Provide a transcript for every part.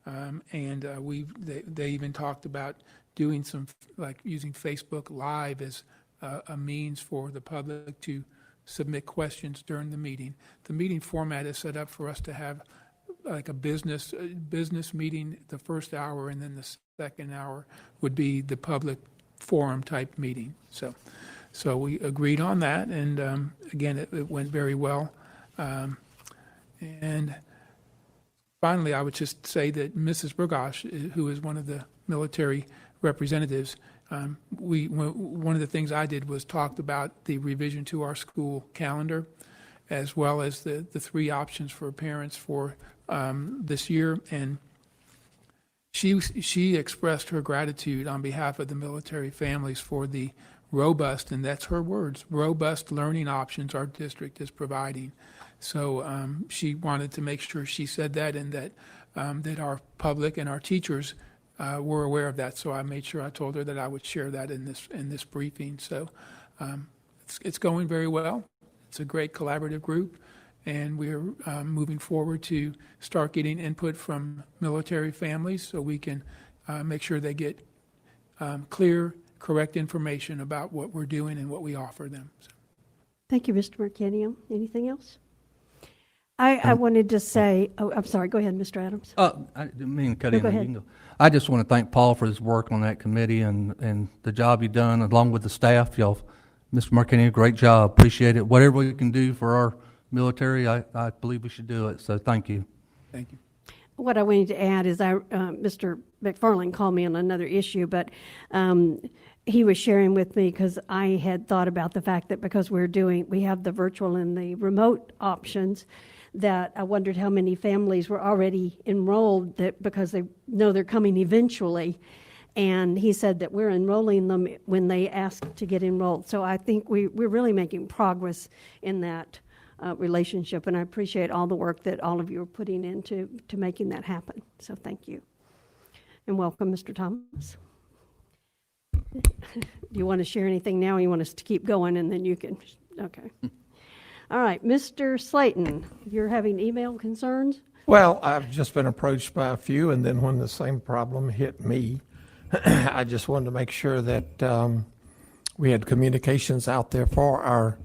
They even talked about doing some, like using Facebook Live as a means for the public to submit questions during the meeting. The meeting format is set up for us to have like a business meeting the first hour, and then the second hour would be the public forum type meeting. So we agreed on that, and again, it went very well. And finally, I would just say that Mrs. Burgosh, who is one of the military representatives, one of the things I did was talked about the revision to our school calendar, as well as the three options for parents for this year. And she expressed her gratitude on behalf of the military families for the robust, and that's her words, robust learning options our district is providing. So she wanted to make sure she said that, and that our public and our teachers were aware of that. So I made sure I told her that I would share that in this briefing. So it's going very well. It's a great collaborative group, and we're moving forward to start getting input from military families so we can make sure they get clear, correct information about what we're doing and what we offer them. So. Thank you, Mr. Marcanio. Anything else? I wanted to say, I'm sorry, go ahead, Mr. Adams. I didn't mean to cut in. Go ahead. You can go. I just want to thank Paul for his work on that committee and the job you've done, along with the staff. Y'all, Mr. Marcanio, great job. Appreciate it. Whatever we can do for our military, I believe we should do it. So thank you. Thank you. What I wanted to add is Mr. McFarland called me on another issue, but he was sharing with me because I had thought about the fact that because we have the virtual and the remote options, that I wondered how many families were already enrolled because they know they're coming eventually. And he said that we're enrolling them when they ask to get enrolled. So I think we're really making progress in that relationship, and I appreciate all the work that all of you are putting into making that happen. So thank you. And welcome, Mr. Thomas. Do you want to share anything now, or you want us to keep going and then you can? Okay. All right, Mr. Slayton, you're having email concerns? Well, I've just been approached by a few, and then when the same problem hit me, I just wanted to make sure that we had communications out there for our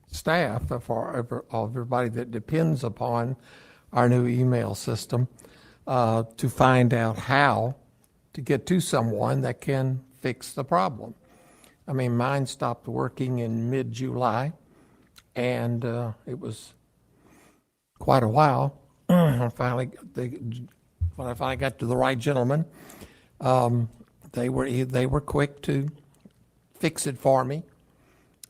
staff, for everybody that depends upon our new email system, to find out how to get to someone that can fix the problem. I mean, mine stopped working in mid-July, and it was quite a while. When I finally got to the right gentleman, they were quick to fix it for me.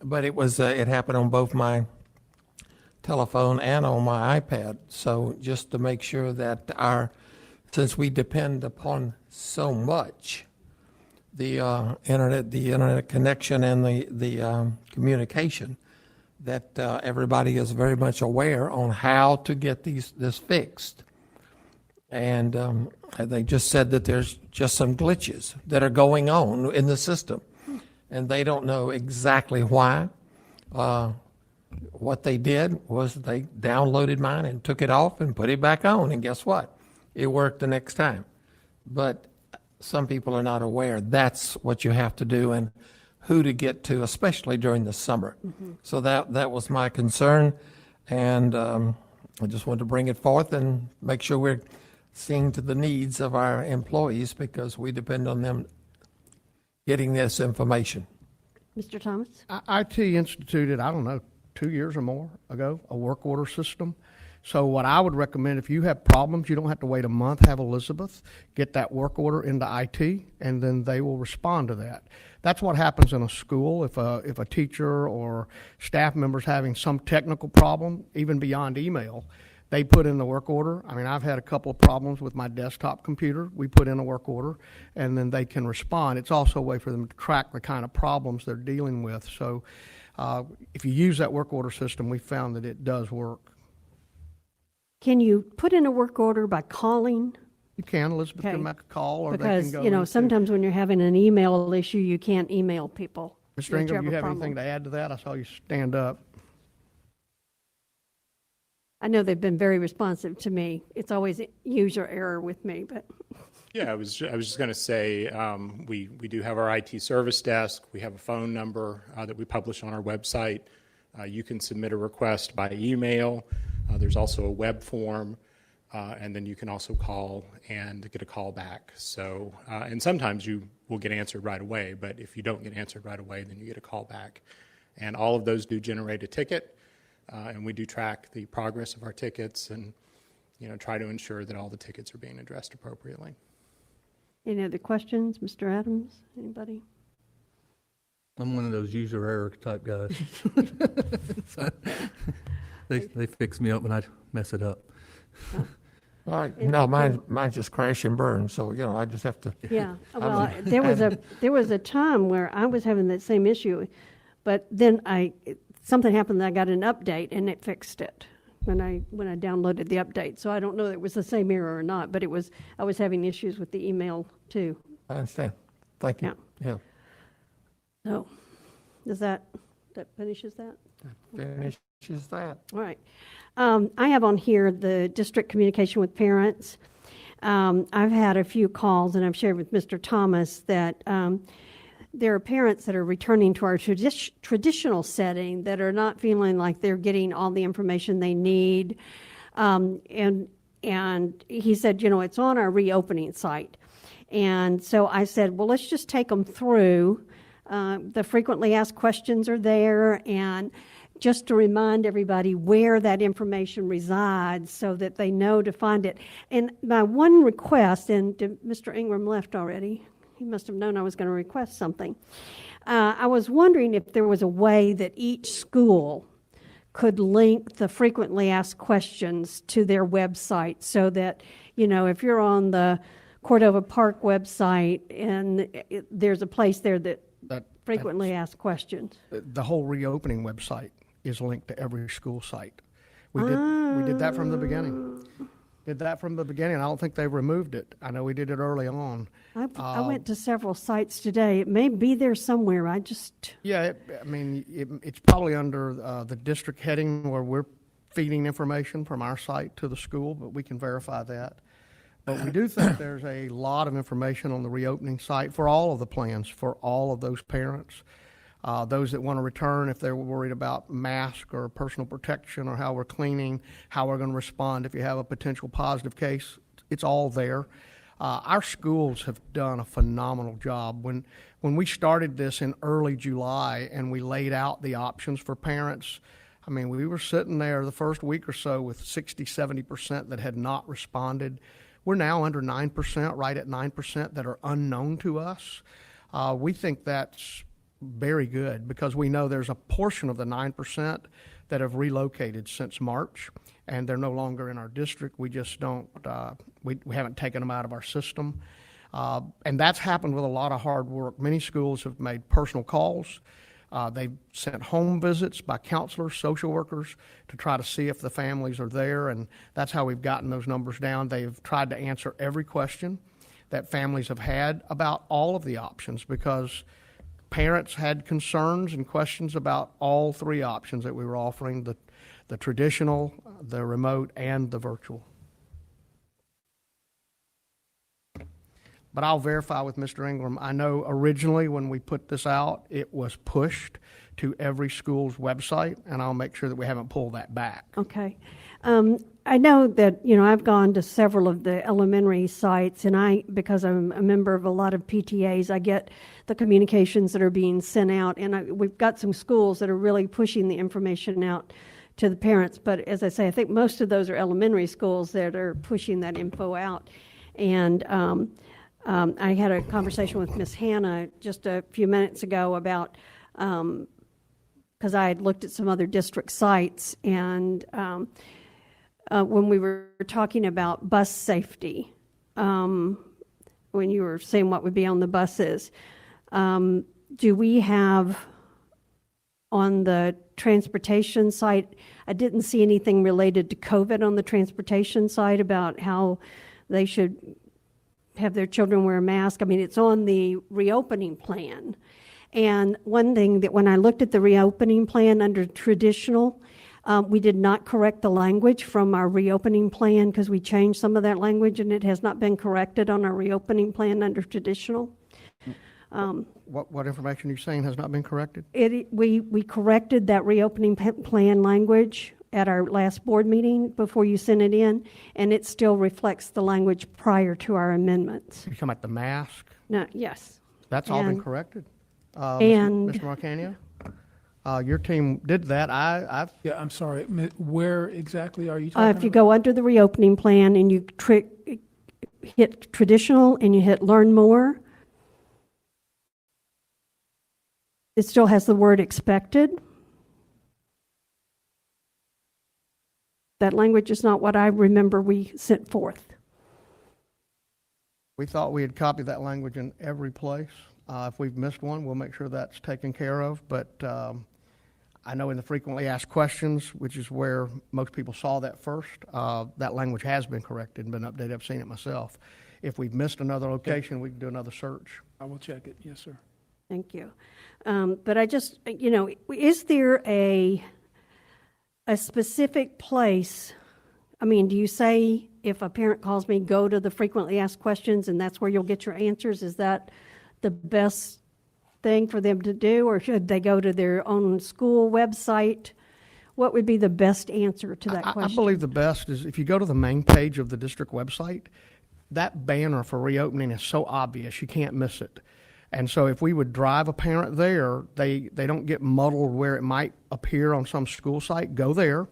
But it happened on both my telephone and on my iPad. So just to make sure that since we depend upon so much the internet connection and the communication, that everybody is very much aware on how to get this fixed. And they just said that there's just some glitches that are going on in the system, and they don't know exactly why. What they did was they downloaded mine and took it off and put it back on, and guess what? It worked the next time. But some people are not aware that's what you have to do and who to get to, especially during the summer. Mm-hmm. So that was my concern, and I just wanted to bring it forth and make sure we're seeing to the needs of our employees, because we depend on them getting this information. Mr. Thomas? IT instituted, I don't know, 2 years or more ago, a work order system. So what I would recommend, if you have problems, you don't have to wait a month, have Elizabeth get that work order into IT, and then they will respond to that. That's what happens in a school. If a teacher or staff member's having some technical problem, even beyond email, they put in the work order. I mean, I've had a couple of problems with my desktop computer. We put in a work order, and then they can respond. It's also a way for them to track the kind of problems they're dealing with. So if you use that work order system, we found that it does work. Can you put in a work order by calling? You can. Elizabeth can make a call, or because, they can go sometimes when you're having an email issue, you can't email people. Mr. Ingram, do you have anything to add to that? I saw you stand up. I know they've been very responsive to me. It's always user error with me, but, Yeah, I was just going to say, we do have our IT service desk. We have a phone number that we publish on our website. You can submit a request by email. There's also a web form, and then you can also call and get a call back. So, and sometimes you will get answered right away, but if you don't get answered right away, then you get a call back. And all of those do generate a ticket, and we do track the progress of our tickets and, try to ensure that all the tickets are being addressed appropriately. any other questions? Mr. Adams, anybody? I'm one of those user error type guys. So, they fix me up when I mess it up. All right, no, mine just crash and burn, so, I just have to, Yeah, well, there was a time where I was having that same issue, but then something happened, that I got an update and it fixed it when I downloaded the update. So I don't know if it was the same error or not, but I was having issues with the email too. I understand. Thank you. Yeah. So, that finishes that? Finishes that. All right. I have on here the district communication with parents. I've had a few calls, and I've shared with Mr. Thomas that there are parents that are returning to our traditional setting that are not feeling like they're getting all the information they need. And he said, it's on our reopening site. And so I said, well, let's just take them through. The frequently asked questions are there, and just to remind everybody where that information resides so that they know to find it. And my one request, and Mr. Ingram left already, he must have known I was going to request something. I was wondering if there was a way that each school could link the frequently asked questions to their website so that, if you're on the Cordova Park website and there's a place there that frequently asked questions. The whole reopening website is linked to every school site. We did that from the beginning. I don't think they removed it. I know we did it early on. I went to several sites today. It may be there somewhere. Yeah, it's probably under the district heading where we're feeding information from our site to the school, but we can verify that. But we do think there's a lot of information on the reopening site for all of the plans, for all of those parents. Those that want to return, if they're worried about mask or personal protection or how we're cleaning, how we're going to respond if you have a potential positive case, it's all there. Our schools have done a phenomenal job. When we started this in early July and we laid out the options for parents, we were sitting there the first week or so with 60, 70% that had not responded. We're now under 9%, right at 9% that are unknown to us. We think that's very good because we know there's a portion of the 9% that have relocated since March, and they're no longer in our district. We just don't, we haven't taken them out of our system. And that's happened with a lot of hard work. Many schools have made personal calls. They've sent home visits by counselors, social workers to try to see if the families are there, and that's how we've gotten those numbers down. They've tried to answer every question that families have had about all of the options because parents had concerns and questions about all three options that we were offering, the traditional, the remote, and the virtual. But I'll verify with Mr. Ingram. I know originally when we put this out, it was pushed to every school's website, and I'll make sure that we haven't pulled that back. Okay. I know that, I've gone to several of the elementary sites, and because I'm a member of a lot of PTAs, I get the communications that are being sent out, and we've got some schools that are really pushing the information out to the parents. But as I say, I think most of those are elementary schools that are pushing that info out. And I had a conversation with Miss Hannah just a few minutes ago about, because I had looked at some other district sites, and when we were talking about bus safety, when you were saying what would be on the buses, do we have on the transportation site, I didn't see anything related to COVID on the transportation side about how they should have their children wear a mask. It's on the reopening plan. And one thing that when I looked at the reopening plan under traditional, We did not correct the language from our reopening plan because we changed some of that language and it has not been corrected on our reopening plan under traditional. What information are you saying has not been corrected? We corrected that reopening plan language at our last board meeting before you sent it in, and it still reflects the language prior to our amendments. You talking about the mask? No, yes. That's all been And- corrected? and- Mr. Marcanio? Your team did that. I've Yeah, I'm sorry. Where exactly are you talking about? If you go under the reopening plan and you hit traditional and you hit learn more, it still has the word expected. That language is not what I remember we sent forth. We thought we had copied that language in every place. If we've missed one, we'll make sure that's taken care of. But I know in the frequently asked questions, which is where most people saw that first, that language has been corrected and been updated. I've seen it myself. If we've missed another location, we can do another search. I will check it. Yes, sir. Thank you. But I just, is there a specific place? I mean, do you say if a parent calls me, go to the frequently asked questions and that's where you'll get your answers? Is that the best thing for them to do, or should they go to their own school website? What would be the best answer to that I question? believe the best is if you go to the main page of the district website, that banner for reopening is so obvious, you can't miss it. And so if we would drive a parent there, they don't get muddled where it might appear on some school site. Go there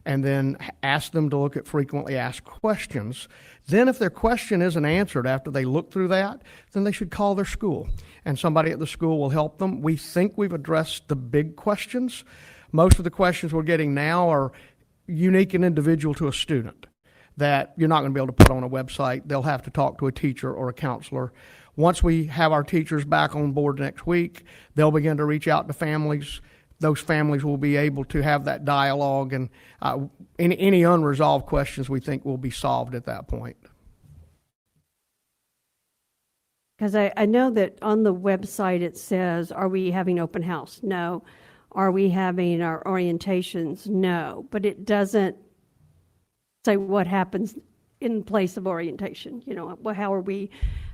and then ask them to look at frequently asked questions. Then if their question isn't answered after they look through that, then they should call their school and somebody at the school will help them. We think we've addressed the big questions. Most of the questions we're getting now are unique and individual to a student that you're not going to be able to put on a website. They'll have to talk to a teacher or a counselor. Once we have our teachers back on board next week, they'll begin to reach out to families. Those families will be able to have that dialogue, and any unresolved questions we think will be solved at that point. Because I know that on the website it says, are we having open house? No. Are we having our orientations? No. But it doesn't say what happens in place of orientation.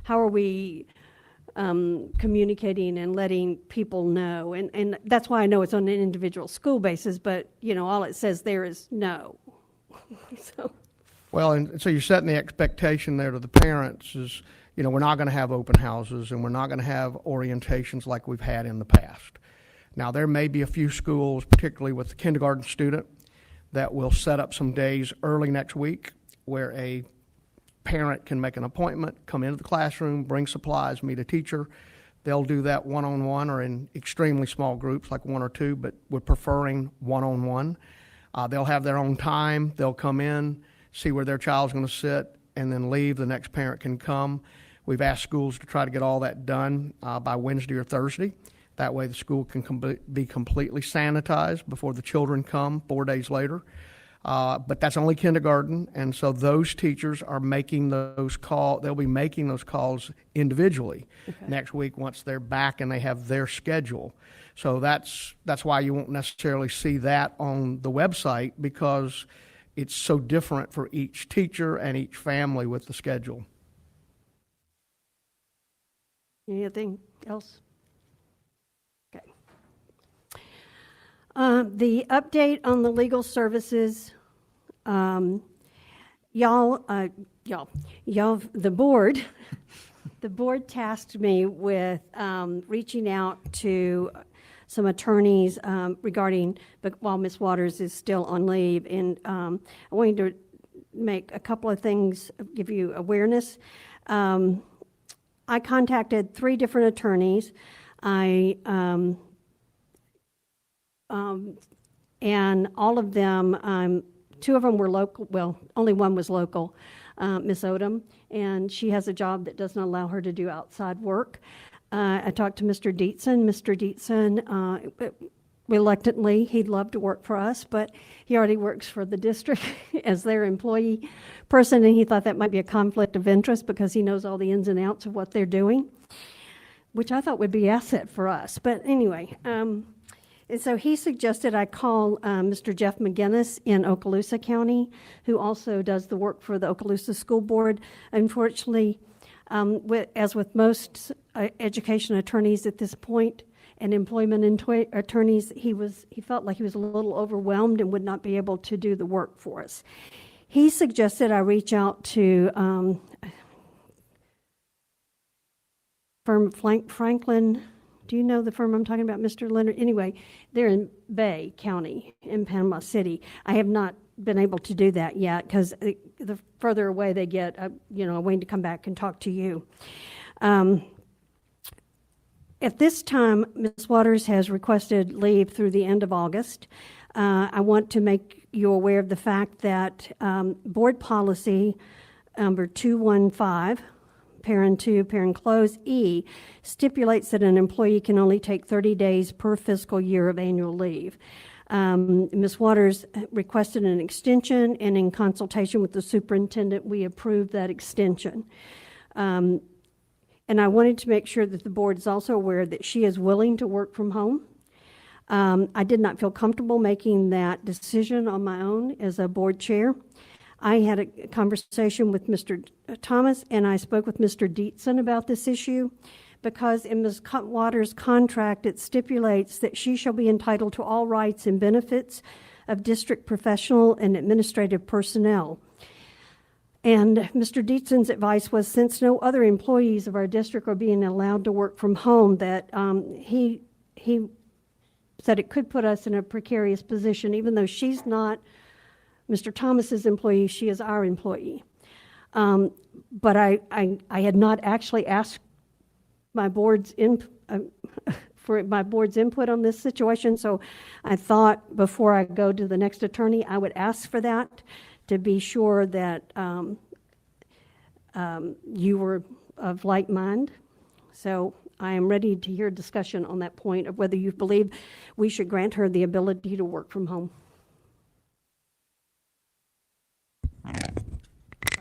How are we communicating and letting people know? And that's why I know it's on an individual school basis, but, all it says there is no. So. Well, and so you're setting the expectation there to the parents is, we're not going to have open houses and we're not going to have orientations like we've had in the past. Now, there may be a few schools, particularly with the kindergarten student, that will set up some days early next week where a parent can make an appointment, come into the classroom, bring supplies, meet a teacher. They'll do that one-on-one or in extremely small groups, like one or two, but we're preferring one-on-one. They'll have their own time. They'll come in, see where their child's going to sit, and then leave. The next parent can come. We've asked schools to try to get all that done by Wednesday or Thursday. That way the school can be completely sanitized before the children come 4 days later. But that's only kindergarten, and so those teachers are making those calls. They'll be making those calls individually next week once they're back and they have their schedule. So that's why you won't necessarily see that on the website, because it's so different for each teacher and each family with the schedule. Anything else? Okay. The update on the legal services, the board, the board tasked me with reaching out to some attorneys regarding, but while Ms. Waters is still on leave, and I wanted to make a couple of things, give you awareness. I contacted 3 different attorneys. And all of them, 2 of them were local, well, only one was local, Miss Odom, and she has a job that doesn't allow her to do outside work. I talked to Mr. Dietzen. Mr. Dietzen, reluctantly, he'd love to work for us, but he already works for the district as their employee person, and he thought that might be a conflict of interest because he knows all the ins and outs of what they're doing, which I thought would be asset for us. But anyway, And so he suggested I call Mr. Jeff McGinnis in Okaloosa County, who also does the work for the Okaloosa School Board. Unfortunately, as with most education attorneys at this point and employment attorneys, he felt like he was a little overwhelmed and would not be able to do the work for us. He suggested I reach out to firm Franklin. Do you know the firm I'm talking about, Mr. Leonard? Anyway, they're in Bay County in Panama City. I have not been able to do that yet because the further away they get, I'm waiting to come back and talk to you. At this time, Ms. Waters has requested leave through the end of August. I want to make you aware of the fact that board policy number 215, parent 2, parent close E, stipulates that an employee can only take 30 days per fiscal year of annual leave. Ms. Waters requested an extension, and in consultation with the superintendent, we approved that extension. And I wanted to make sure that the board is also aware that she is willing to work from home. I did not feel comfortable making that decision on my own as a board chair. I had a conversation with Mr. Thomas, and I spoke with Mr. Dietzen about this issue, because in Ms. Waters' contract, it stipulates that she shall be entitled to all rights and benefits of district professional and administrative personnel. And Mr. Dietzen's advice was, since no other employees of our district are being allowed to work from home, that he said it could put us in a precarious position, even though she's not Mr. Thomas's employee, she is our employee. But I had not actually asked my board's for my board's input on this situation, so I thought before I go to the next attorney, I would ask for that to be sure that you were of like mind. So I am ready to hear discussion on that point of whether you believe we should grant her the ability to work from home.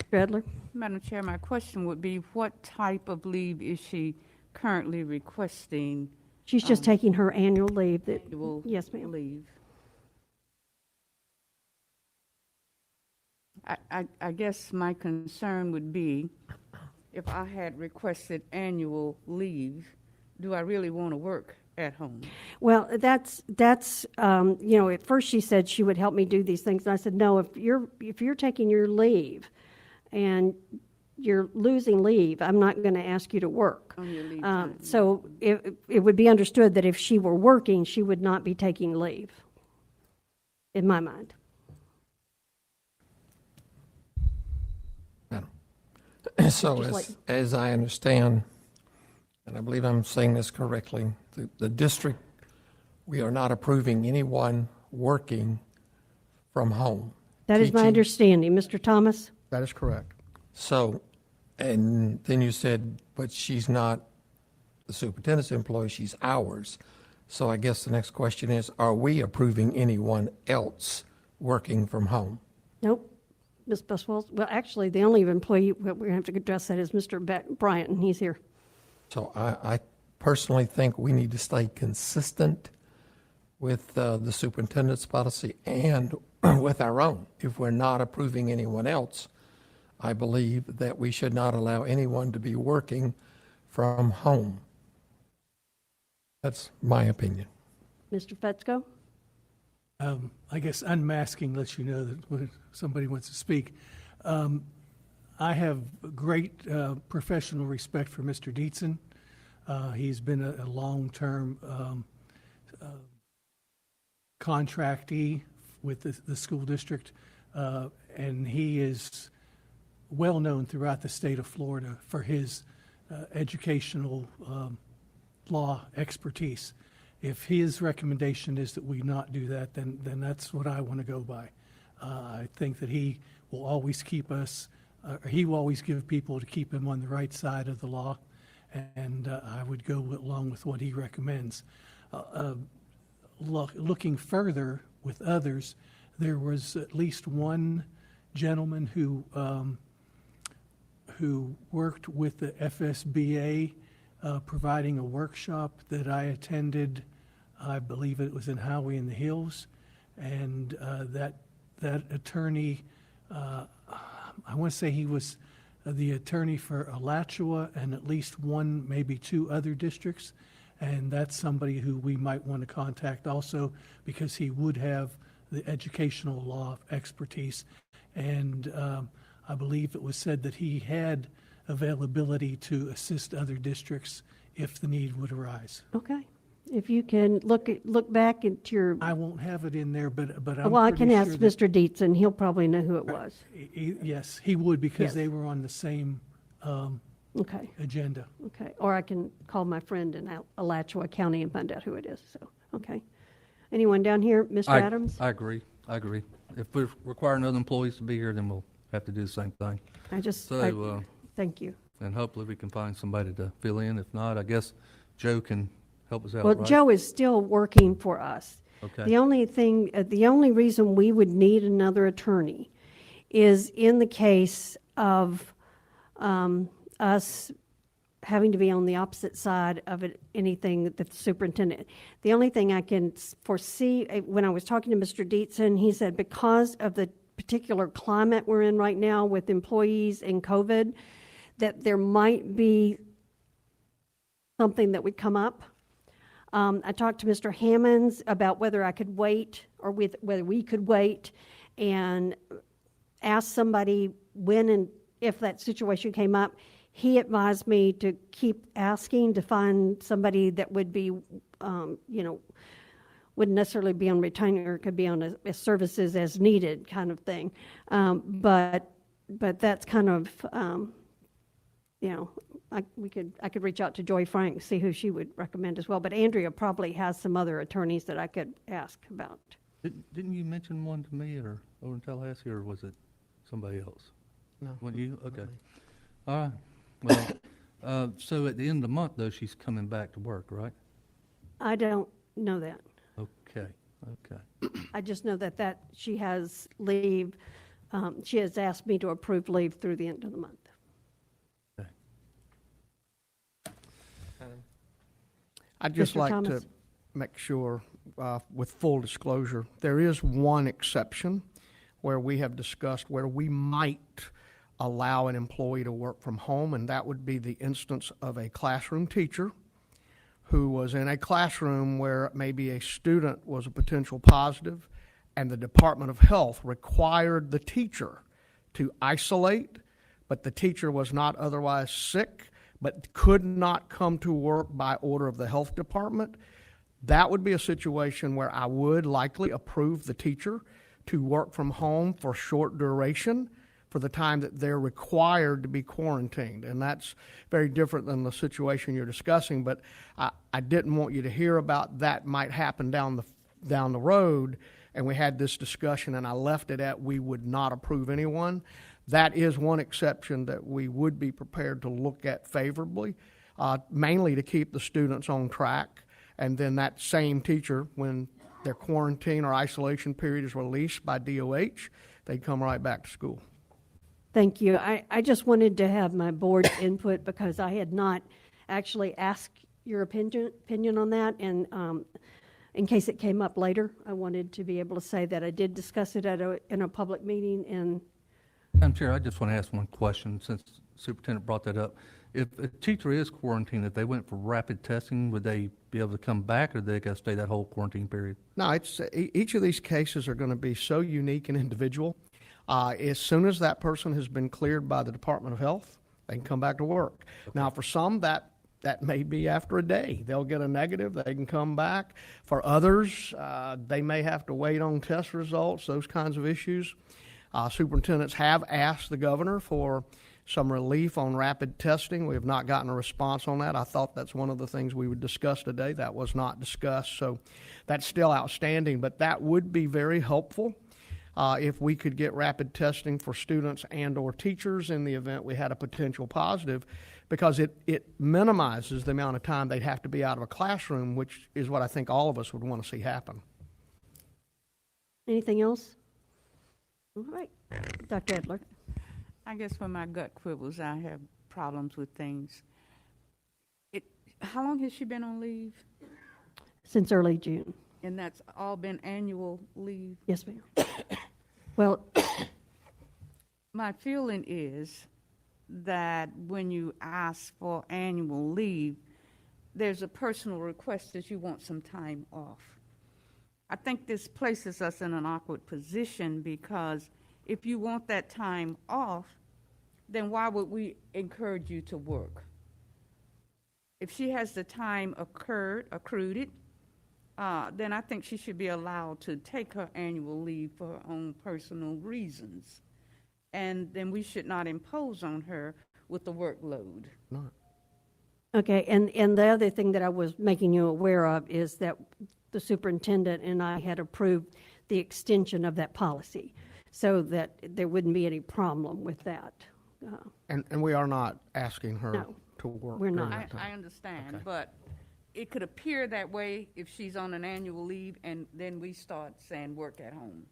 Dr. Edler? Madam Chair, my question would be, what type of leave is she currently requesting? She's just taking her annual leave. Annual Yes, ma'am. leave. I guess my concern would be, if I had requested annual leave, do I really want to work at home? Well, that's at first she said she would help me do these things, and I said, no, if you're taking your leave and you're losing leave, I'm not going to ask you to work. On your leave time. So it would be understood that if she were working, she would not be taking leave, in my mind. So as I understand, and I believe I'm saying this correctly, the district, we are not approving anyone working from home. That is my Teaching. understanding. Mr. Thomas? That is correct. So, and then you said, but she's not the superintendent's employee, she's ours. So I guess the next question is, are we approving anyone else working from home? Nope. Ms. Buswell? Well, actually, the only employee, we're going to have to address that is Mr. Bryant, and he's here. So I personally think we need to stay consistent with the superintendent's policy and with our own. If we're not approving anyone else, I believe that we should not allow anyone to be working from home. That's my opinion. Mr. Fetzko? I guess unmasking lets you know that when somebody wants to speak. I have great professional respect for Mr. Dietzen. He's been a long-term contractee with the school district, and he is well-known throughout the state of Florida for his educational law expertise. If his recommendation is that we not do that, then that's what I want to go by. I think that he will always keep us, he will always give people to keep him on the right side of the law, and I would go along with what he recommends. Looking further with others, there was at least one gentleman who worked with the FSBA providing a workshop that I attended I believe it was in Howie in the Hills, and that attorney, I want to say he was the attorney for Alachua and at least one, maybe two other districts, and that's somebody who we might want to contact also, because he would have the educational law expertise. And I believe it was said that he had availability to assist other districts if the need would arise. Okay. If you can look back into your, I won't have it in there, but I'm well, I can pretty ask sure that- Mr. Dietz, and he'll probably know who it was. Yes, he would, because Yes. they were on the same Okay, agenda. okay. Or I can call my friend in Alachua County and find out who it is, so, okay. Anyone down here? Mr. Adams? I agree. If we require other employees to be here, then we'll have to do the same thing. So, Thank you. and hopefully we can find somebody to fill in. If not, I guess Joe can help us out, Well, right? Joe is still working for us. Okay. The only reason we would need another attorney is in the case of us having to be on the opposite side of anything that the superintendent. The only thing I can foresee, when I was talking to Mr. Dietzen, he said because of the particular climate we're in right now with employees and COVID, that there might be something that would come up. I talked to Mr. Hammonds about whether I could wait or whether we could wait and ask somebody when and if that situation came up. He advised me to keep asking to find somebody that would be, wouldn't necessarily be on retainer, could be on a services as needed kind of thing. But that's kind of, I could reach out to Joy Frank, see who she would recommend as well. But Andrea probably has some other attorneys that I could ask about. Didn't you mention one to me or over in Tallahassee, or was it somebody else? No. When you, okay. All right. Well, so at the end of the month, though, she's coming back to work, right? I don't know that. Okay. I just know that she has leave. She has asked me to approve leave through the end of the month. Okay. I'd just Mr. like Thomas? to make sure, with full disclosure, there is one exception where we have discussed where we might allow an employee to work from home, and that would be the instance of a classroom teacher who was in a classroom where maybe a student was a potential positive, and the Department of Health required the teacher to isolate, but the teacher was not otherwise sick, but could not come to work by order of the health department. That would be a situation where I would likely approve the teacher to work from home for short duration for the time that they're required to be quarantined. And that's very different than the situation you're discussing, but I didn't want you to hear about that might happen down the road, and we had this discussion, and I left it at we would not approve anyone. That is one exception that we would be prepared to look at favorably, mainly to keep the students on track. And then that same teacher, when their quarantine or isolation period is released by DOH, they'd come right back to school. Thank you. I just wanted to have my board's input because I had not actually asked your opinion on that. And in case it came up later, I wanted to be able to say that I did discuss it in a public meeting. And Madam Chair, I just want to ask one question since the superintendent brought that up. If a teacher is quarantined, if they went for rapid testing, would they be able to come back, or do they got to stay that whole quarantine period? No, it's, each of these cases are going to be so unique and individual. As soon as that person has been cleared by the Department of Health, they can come back to work. Now, for some, that may be after a day. They'll get a negative, they can come back. For others, they may have to wait on test results, those kinds of issues. Superintendents have asked the governor for some relief on rapid testing. We have not gotten a response on that. I thought that's one of the things we would discuss today. That was not discussed, so that's still outstanding, but that would be very helpful if we could get rapid testing for students and or teachers in the event we had a potential positive, because it minimizes the amount of time they'd have to be out of a classroom, which is what I think all of us would want to see happen. anything else? All right, Dr. Edler. I guess for my gut quibbles, I have problems with things. How long has she been on leave? since early June. And that's all been annual leave? Yes, ma'am. Well, My feeling is that when you ask for annual leave, there's a personal request that you want some time off. I think this places us in an awkward position because if you want that time off, then why would we encourage you to work? If she has the time accrued it, then I think she should be allowed to take her annual leave for her own personal reasons. And then we should not impose on her with the workload. Not. okay, and the other thing that I was making you aware of is that the superintendent and I had approved the extension of that policy so that there wouldn't be any problem with that. And we are not asking her No, to work we're during not. that time. I understand, Okay. but it could appear that way if she's on an annual leave and then we start saying work at home.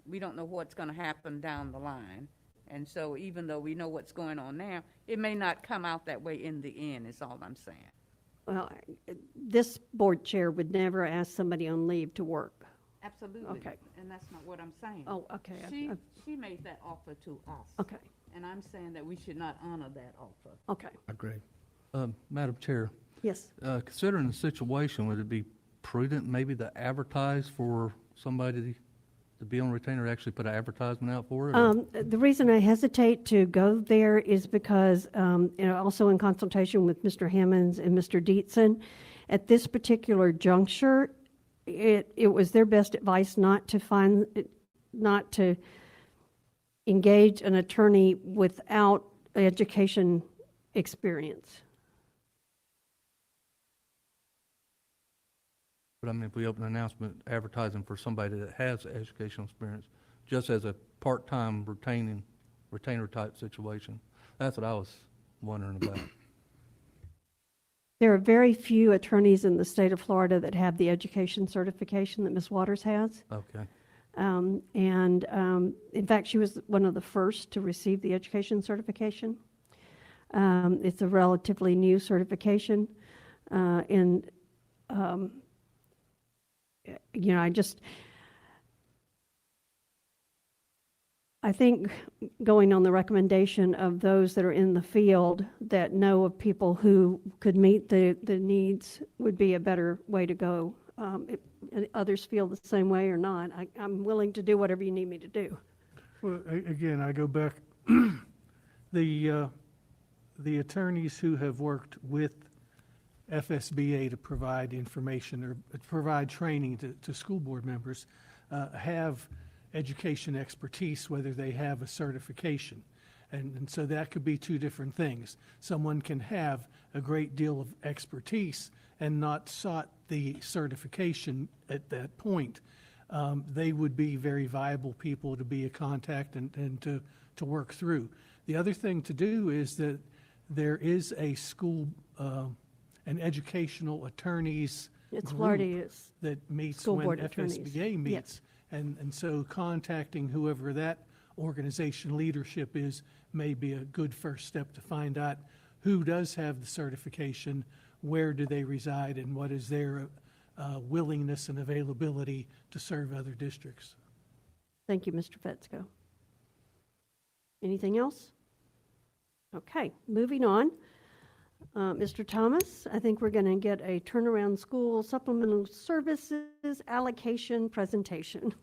We don't know what's gonna happen down the line. And so even though we know what's going on now, it may not come out that way in the end, is all I'm saying. Well, this board chair would never ask somebody on leave to work. Absolutely. Okay. And that's not what I'm saying. Oh, okay. She made that offer to us. Okay, And I'm saying that we should not honor that offer. okay, Agreed. Madam Chair, yes. considering the situation, would it be prudent maybe to advertise for somebody to be on retainer, actually put an advertisement out for it? or- The reason I hesitate to go there is because, also in consultation with Mr. Hammonds and Mr. Dietzen, at this particular juncture, it was their best advice not to engage an attorney without education experience. But I mean, if we open an announcement advertising for somebody that has educational experience, just as a part-time retainer type situation, that's what I was wondering about. There are very few attorneys in the state of Florida that have the education certification that Ms. Waters has. Okay. In fact, she was one of the first to receive the education certification. It's a relatively new certification. I think going on the recommendation of those that are in the field that know of people who could meet the needs would be a better way to go. If others feel the same way or not, I'm willing to do whatever you need me to do. Well, again, I go back, the attorneys who have worked with FSBA to provide information or provide training to school board members have education expertise, whether they have a certification. And so that could be two different things. Someone can have a great deal of expertise and not sought the certification at that point. They would be very viable people to be a contact and to work through. The other thing to do is that there is a school, an educational attorneys It's group Florida is that meets school when board attorneys. FSBA Yes. meets. And so contacting whoever that organization leadership is may be a good first step to find out who does have the certification, where do they reside, and what is their willingness and availability to serve other districts. Thank you, Mr. Fetzko. Anything else? Okay, moving on. Mr. Thomas, I think we're going to get a turnaround school supplemental services allocation presentation.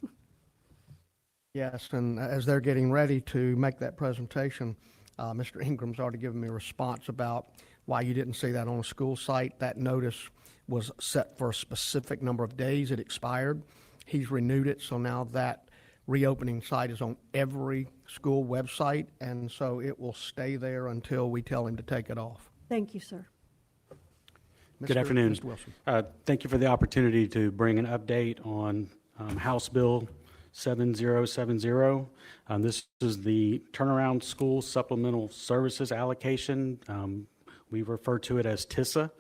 Yes, and as they're getting ready to make that presentation, Mr. Ingram's already given me a response about why you didn't see that on a school site. That notice was set for a specific number of days. It expired. He's renewed it, so now that reopening site is on every school website, and so it will stay there until we tell him to take it off. Thank you, sir. Good afternoon. Mr. Wilson. Thank you for the opportunity to bring an update on House Bill 7070. This is the Turnaround School Supplemental Services Allocation. We refer to it as TISA.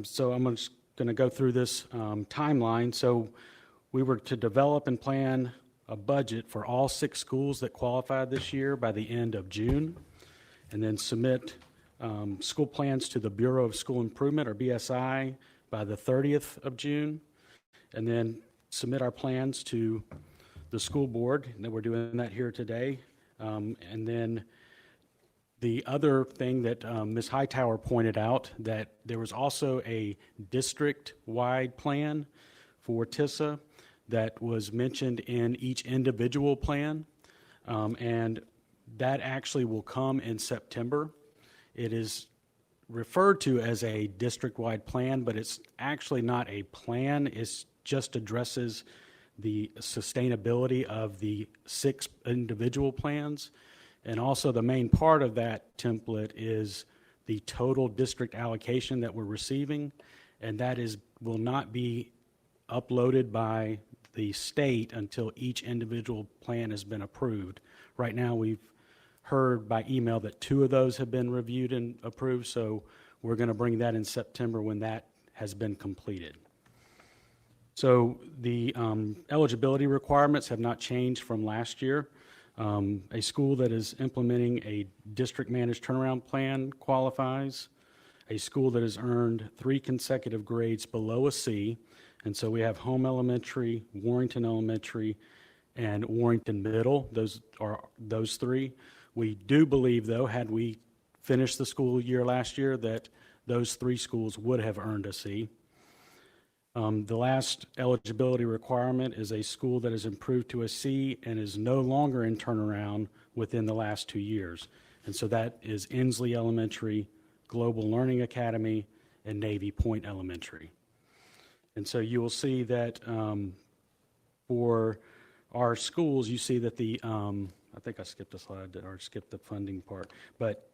So I'm just going to go through this timeline. So we were to develop and plan a budget for all 6 schools that qualified this year by the end of June, and then submit school plans to the Bureau of School Improvement, or BSI, by the 30th of June, and then submit our plans to the school board, and then we're doing that here today. And then the other thing that Ms. Hightower pointed out, that there was also a district-wide plan for TISA that was mentioned in each individual plan, and that actually will come in September. It is referred to as a district-wide plan, but it's actually not a plan. It just addresses the sustainability of the 6 individual plans. And also the main part of that template is the total district allocation that we're receiving, and that will not be uploaded by the state until each individual plan has been approved. Right now, we've heard by email that 2 of those have been reviewed and approved, so we're going to bring that in September when that has been completed. So the eligibility requirements have not changed from last year. A school that is implementing a district-managed turnaround plan qualifies. A school that has earned 3 consecutive grades below a C, and so we have Home Elementary, Warrington Elementary, and Warrington Middle. Those are those 3. We do believe, though, had we finished the school year last year, that those 3 schools would have earned a C. The last eligibility requirement is a school that has improved to a C and is no longer in turnaround within the last 2 years. And so that is Inslee Elementary, Global Learning Academy, and Navy Point Elementary. And so you will see that for our schools, you see that I think I skipped a slide or skipped the funding part, but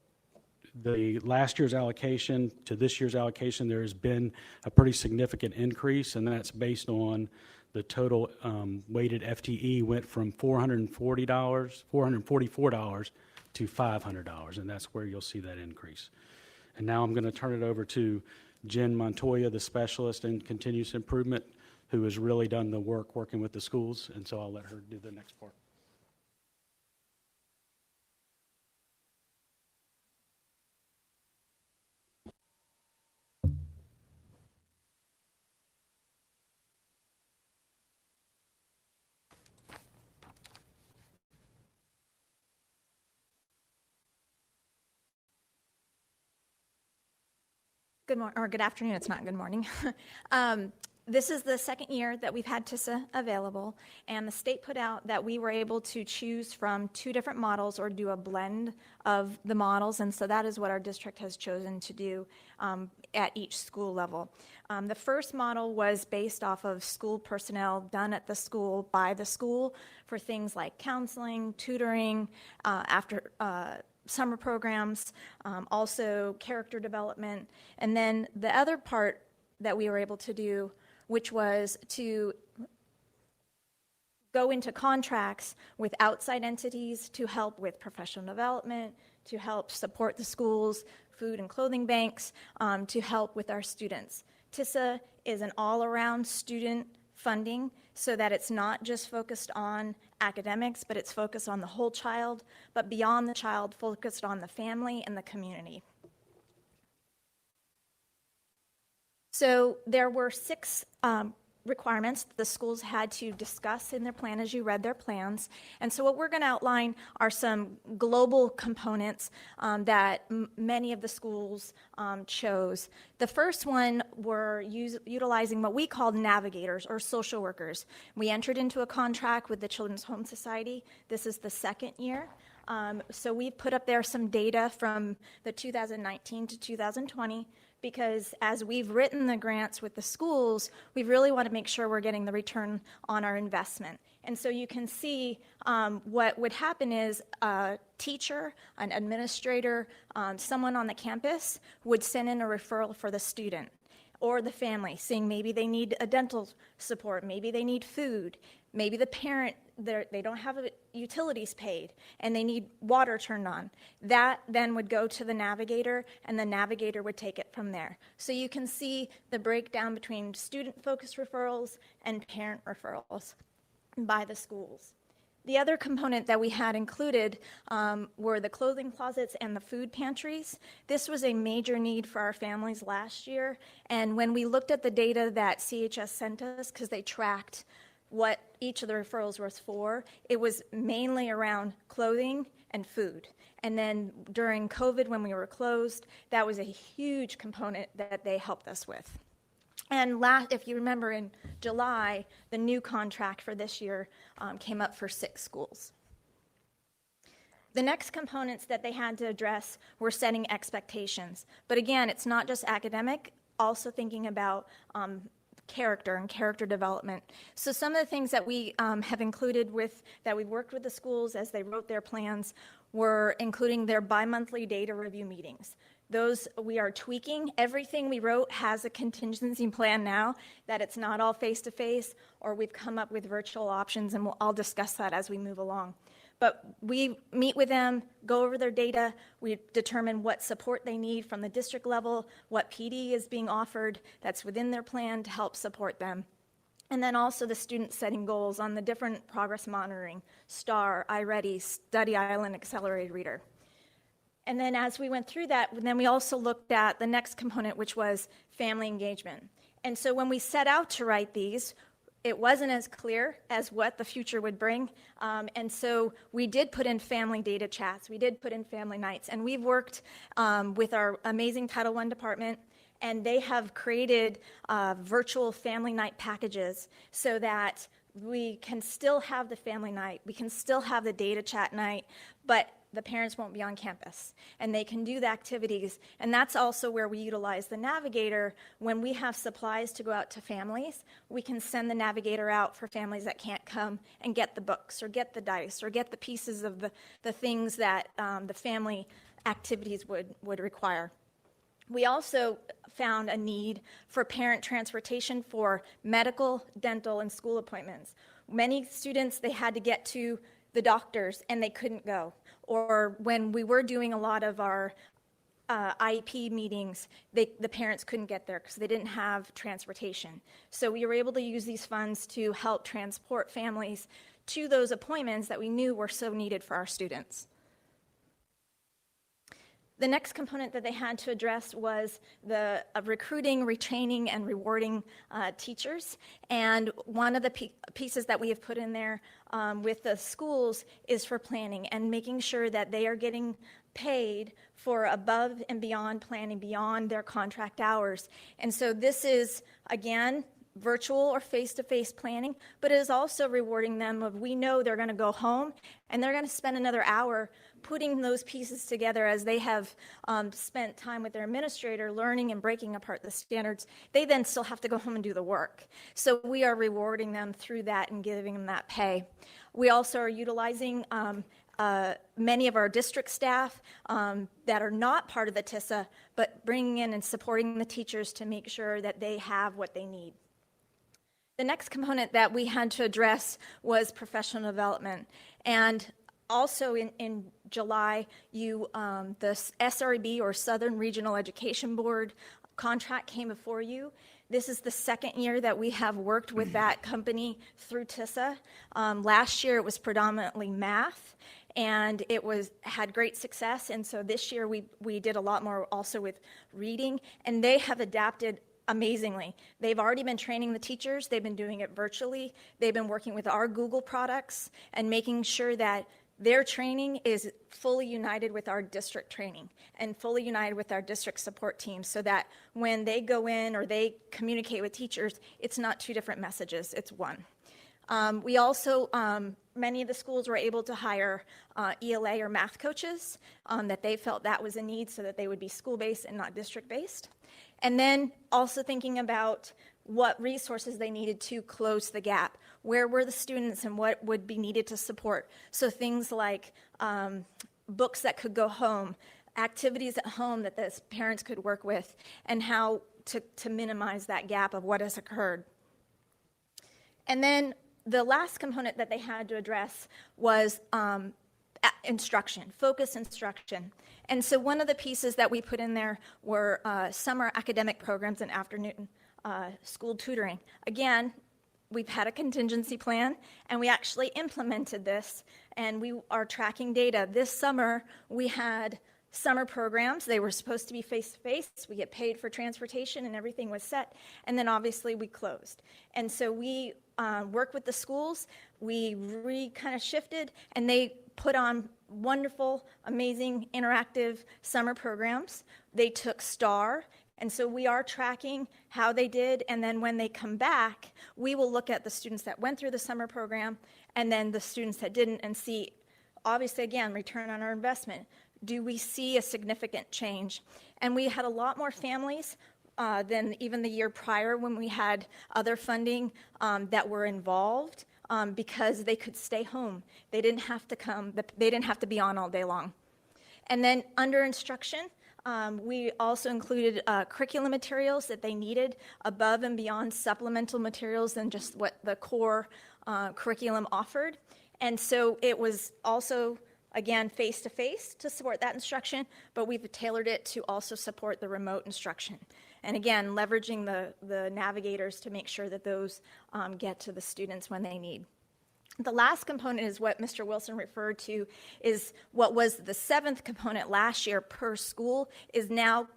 the last year's allocation to this year's allocation, there has been a pretty significant increase, and that's based on the total weighted FTE went from $444 to $500, and that's where you'll see that increase. And now I'm going to turn it over to Jen Montoya, the specialist in continuous improvement, who has really done the work working with the schools, and so I'll let her do the next part. Good afternoon, it's not good morning. This is the second year that we've had TISA available, and the state put out that we were able to choose from 2 different models or do a blend of the models, and so that is what our district has chosen to do at each school level. The first model was based off of school personnel done at the school by the school for things like counseling, tutoring, after summer programs, also character development. And then the other part that we were able to do, which was to go into contracts with outside entities to help with professional development, to help support the schools, food and clothing banks, to help with our students. TISA is an all-around student funding so that it's not just focused on academics, but it's focused on the whole child, but beyond the child, focused on the family and the community. So there were 6 requirements the schools had to discuss in their plan as you read their plans. And so what we're going to outline are some global components that many of the schools chose. The first one were utilizing what we called navigators or social workers. We entered into a contract with the Children's Home Society. This is the 2nd year. So we've put up there some data from the 2019 to 2020. Because as we've written the grants with the schools, we really want to make sure we're getting the return on our investment. And so you can see what would happen is a teacher, an administrator, someone on the campus would send in a referral for the student or the family, saying maybe they need a dental support, maybe they need food, maybe the parent, they don't have utilities paid and they need water turned on. That then would go to the navigator, and the navigator would take it from there. So you can see the breakdown between student-focused referrals and parent referrals by the schools. The other component that we had included were the clothing closets and the food pantries. This was a major need for our families last year, and when we looked at the data that CHS sent us, because they tracked what each of the referrals was for, it was mainly around clothing and food. And then during COVID, when we were closed, that was a huge component that they helped us with. And if you remember, in July, the new contract for this year came up for 6 schools. The next components that they had to address were setting expectations. But again, it's not just academic, also thinking about character and character development. So some of the things that we have included that we worked with the schools as they wrote their plans were including their bi-monthly data review meetings. Those we are tweaking. Everything we wrote has a contingency plan now, that it's not all face-to-face, or we've come up with virtual options, and I'll discuss that as we move along. But we meet with them, go over their data, we determine what support they need from the district level, what PD is being offered that's within their plan to help support them. And then also the students setting goals on the different progress monitoring, STAR, iReady, Study Island, Accelerated Reader. And then as we went through that, then we also looked at the next component, which was family engagement. And so when we set out to write these, it wasn't as clear as what the future would bring. And so we did put in family data chats, we did put in family nights, and we've worked with our amazing Title I department, and they have created virtual family night packages so that we can still have the family night, we can still have the data chat night, but the parents won't be on campus, and they can do the activities. And that's also where we utilize the navigator. When we have supplies to go out to families, we can send the navigator out for families that can't come and get the books or get the dice or get the pieces of the things that the family activities would require. We also found a need for parent transportation for medical, dental, and school appointments. Many students, they had to get to the doctors and they couldn't go. Or when we were doing a lot of our IEP meetings, the parents couldn't get there because they didn't have transportation. So we were able to use these funds to help transport families to those appointments that we knew were so needed for our students. The next component that they had to address was the recruiting, retraining, and rewarding teachers. And one of the pieces that we have put in there with the schools is for planning and making sure that they are getting paid for above and beyond planning, beyond their contract hours. And so this is, again, virtual or face-to-face planning, but it is also rewarding them of, we know they're going to go home and they're going to spend another hour putting those pieces together as they have spent time with their administrator learning and breaking apart the standards. They then still have to go home and do the work. So we are rewarding them through that and giving them that pay. We also are utilizing many of our district staff that are not part of the TISA, but bringing in and supporting the teachers to make sure that they have what they need. The next component that we had to address was professional development. And also in July, the SREB, or Southern Regional Education Board, contract came before you. This is the second year that we have worked with that company through TISA. Last year it was predominantly math, and it had great success. And so this year we did a lot more also with reading, and they have adapted amazingly. They've already been training the teachers. They've been doing it virtually. They've been working with our Google products and making sure that their training is fully united with our district training and fully united with our district support team, so that when they go in or they communicate with teachers, it's not two different messages, it's one. We also, many of the schools were able to hire ELA or math coaches that they felt that was a need, so that they would be school-based and not district-based. And then also thinking about what resources they needed to close the gap. Where were the students and what would be needed to support? So things like books that could go home, activities at home that the parents could work with, and how to minimize that gap of what has occurred. And then the last component that they had to address was instruction, focus instruction. And so one of the pieces that we put in there were summer academic programs and afternoon school tutoring. Again, we've had a contingency plan, and we actually implemented this, and we are tracking data. This summer, we had summer programs. They were supposed to be face-to-face. We get paid for transportation, and everything was set. And then obviously we closed. And so we worked with the schools. We kind of shifted, and they put on wonderful, amazing, interactive summer programs. They took STAR, and so we are tracking how they did. And then when they come back, we will look at the students that went through the summer program and then the students that didn't, and see, obviously, again, return on our investment. Do we see a significant change? And we had a lot more families than even the year prior when we had other funding that were involved because they could stay home. They didn't have to come, they didn't have to be on all day long. And then under instruction, we also included curriculum materials that they needed above and beyond supplemental materials than just what the core curriculum offered. And so it was also, again, face-to-face to support that instruction, but we've tailored it to also support the remote instruction. And again, leveraging the navigators to make sure that those get to the students when they need. The last component is what Mr. Wilson referred to, is what was the 7th component last year per school is now,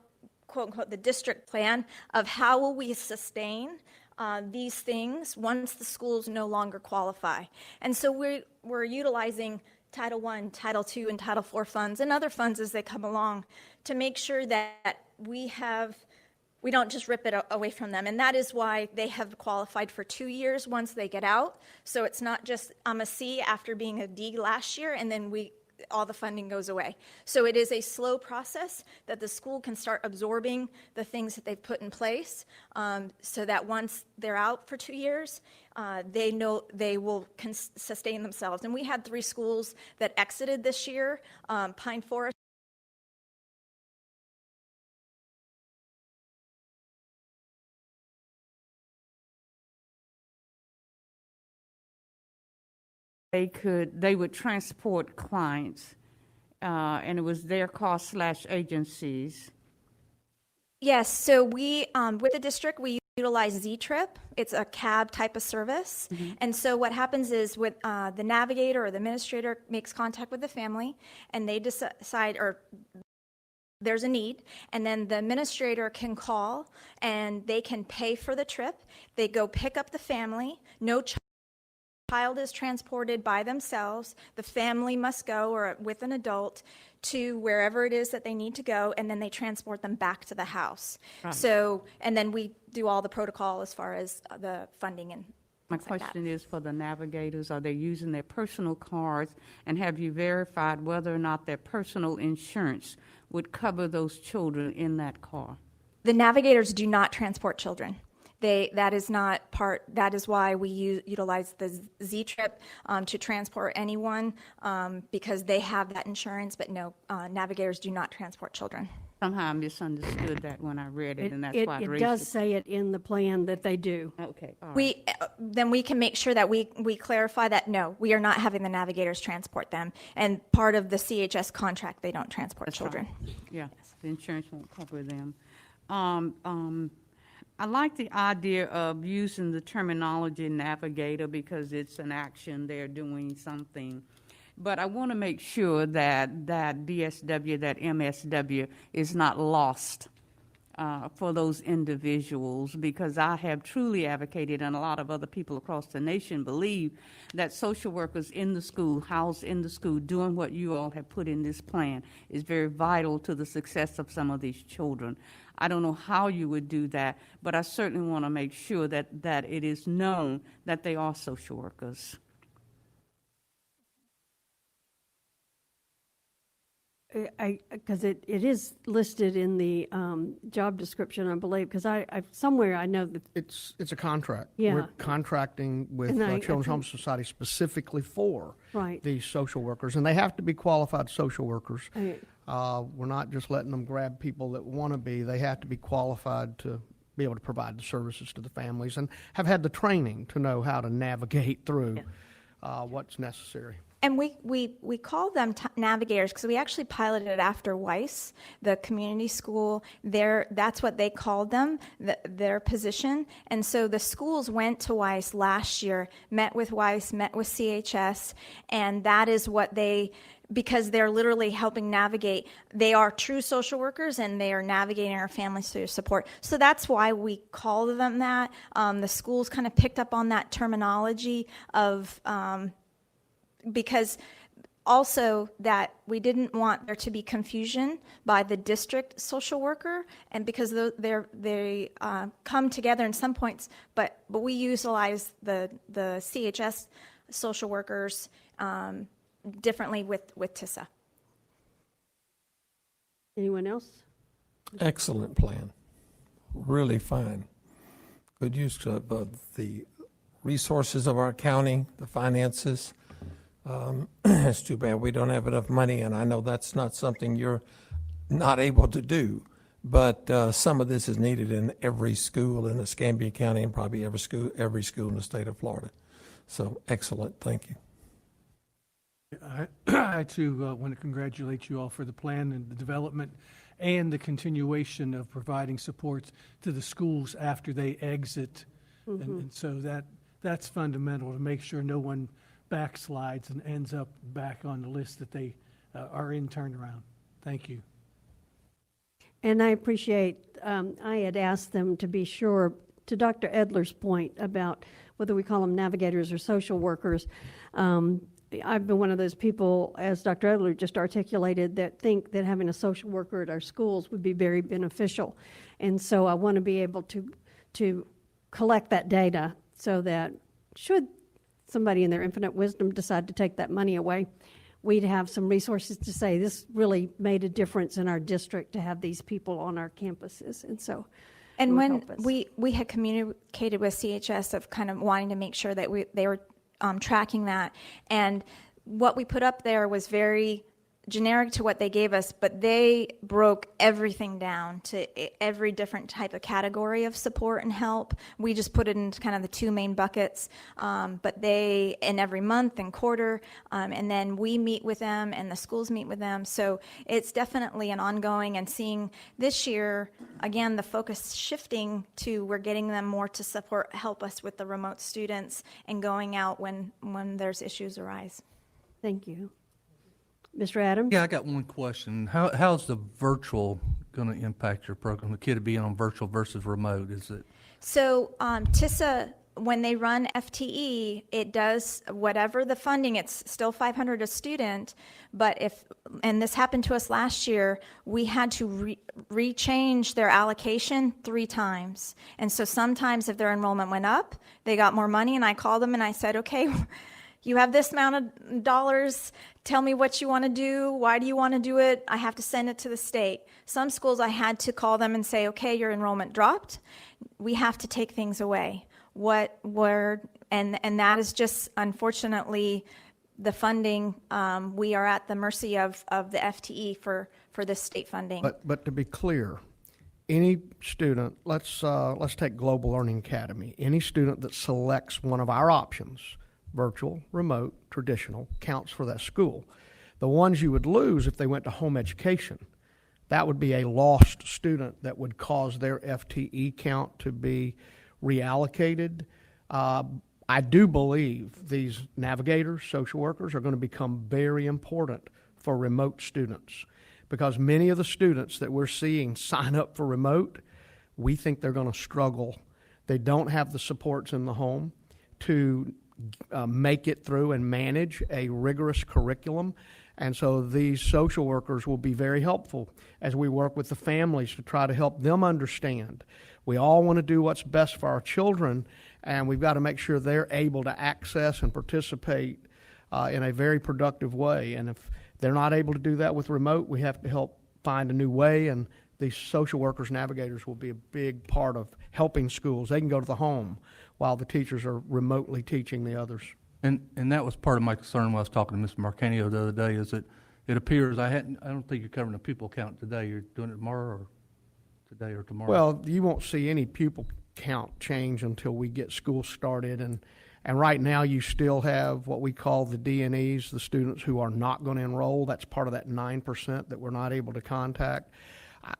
quote unquote, the district plan of how will we sustain these things once the schools no longer qualify. And so we're utilizing Title I, Title II, and Title IV funds and other funds as they come along to make sure that we don't just rip it away from them. And that is why they have qualified for 2 years once they get out. So it's not just I'm a C after being a D last year and then all the funding goes away. So it is a slow process that the school can start absorbing the things that they've put in place so that once they're out for 2 years, they know they will sustain themselves. And we had 3 schools that exited this year, Pine Forest, they would transport clients, and it was their cost / agencies. yes, so we, with the district, we utilize Z-Trip. It's a cab type of service. And so what happens is with the navigator or the administrator makes contact with the family, and they decide, or there's a need, and then the administrator can call, and they can pay for the trip. They go pick up the family. No child is transported by themselves. The family must go, or with an adult, to wherever it is that they need to go, and then they transport them back to the house. Right. So, and then we do all the protocol as far as the funding and My things like that. question is for the navigators, are they using their personal cards? And have you verified whether or not their personal insurance would cover those children in that car? The navigators do not transport children. That is not part, that is why we utilize the Z-Trip to transport anyone because they have that insurance, but no, navigators do not transport children. Somehow I misunderstood that when I read it, and that's why I It raised does it. say it in the plan that they do. Okay, all right. Then we can make sure that we clarify that, no, we are not having the navigators transport them. And part of the CHS contract, they don't transport That's children. right. Yeah, the insurance won't cover them. I like the idea of using the terminology navigator because it's an action, they're doing something. But I want to make sure that DSW, that MSW is not lost for those individuals, because I have truly advocated, and a lot of other people across the nation believe, that social workers in the school, housed in the school, doing what you all have put in this plan is very vital to the success of some of these children. I don't know how you would do that, but I certainly want to make sure that it is known that they are social workers. Because it is listed in the job description, I believe, because somewhere I know that, It's a contract. Yeah. We're contracting with And I Children's think- Home Society specifically for Right. these social workers, and they have to be qualified social workers. Right. We're not just letting them grab people that want to be. They have to be qualified to be able to provide the services to the families and have had the training to know how to navigate through what's necessary. And we call them navigators because we actually piloted it after Weiss, the community school. That's what they called them, their position. And so the schools went to Weiss last year, met with Weiss, met with CHS, and that is what because they're literally helping navigate. They are true social workers, and they are navigating our families through support. So that's why we call them that. The schools kind of picked up on that terminology of, because also that we didn't want there to be confusion by the district social worker, and because they come together in some points, but we utilize the CHS social workers differently with TISA. Anyone else? Excellent plan. Really fine. Good use of the resources of our county, the finances. It's too bad we don't have enough money, and I know that's not something you're not able to do, but some of this is needed in every school in Escambia County and probably every school in the state of Florida. So excellent, thank you. I too want to congratulate you all for the plan and the development and the continuation of providing supports to the schools after they exit. And so that's fundamental, to make sure no one backslides and ends up back on the list that they are in turnaround. Thank you. And I appreciate, I had asked them to be sure, to Dr. Edler's point about whether we call them navigators or social workers. I've been one of those people, as Dr. Edler just articulated, that think that having a social worker at our schools would be very beneficial. And so I want to be able to collect that data so that should somebody in their infinite wisdom decide to take that money away, we'd have some resources to say this really made a difference in our district to have these people on our campuses. And so And it would when help us. we had communicated with CHS of kind of wanting to make sure that they were tracking that, and what we put up there was very generic to what they gave us, but they broke everything down to every different type of category of support and help. We just put it into kind of the two main buckets, but they, in every month and quarter, and then we meet with them and the schools meet with them. So it's definitely an ongoing, and seeing this year, again, the focus shifting to we're getting them more to help us with the remote students and going out when there's issues arise. Thank you. Mr. Adams? Yeah, I got one question. How's the virtual going to impact your program? The kid being on virtual versus remote, is it? So TISA, when they run FTE, it does whatever the funding, it's still $500 a student, but and this happened to us last year, we had to rechange their allocation 3 times. And so sometimes if their enrollment went up, they got more money, and I called them and I said, okay, you have this amount of dollars, tell me what you want to do, why do you want to do it, I have to send it to the state. Some schools I had to call them and say, okay, your enrollment dropped, we have to take things away. And that is just, unfortunately, the funding, we are at the mercy of the FTE for this state funding. But to be clear, any student, let's take Global Learning Academy, any student that selects one of our options, virtual, remote, traditional, counts for that school. The ones you would lose if they went to home education, that would be a lost student that would cause their FTE count to be reallocated. I do believe these navigators, social workers, are going to become very important for remote students, because many of the students that we're seeing sign up for remote, we think they're going to struggle. They don't have the supports in the home to make it through and manage a rigorous curriculum. And so these social workers will be very helpful as we work with the families to try to help them understand. We all want to do what's best for our children, and we've got to make sure they're able to access and participate in a very productive way. And if they're not able to do that with remote, we have to help find a new way, and these social workers, navigators, will be a big part of helping schools. They can go to the home while the teachers are remotely teaching the others. And that was part of my concern when I was talking to Mr. Marcanio the other day, is that it appears I don't think you're covering a pupil count today. You're doing it tomorrow, or today or tomorrow? Well, you won't see any pupil count change until we get school started, and And right now, you still have what we call the DNEs, the students who are not going to enroll. That's part of that 9% that we're not able to contact.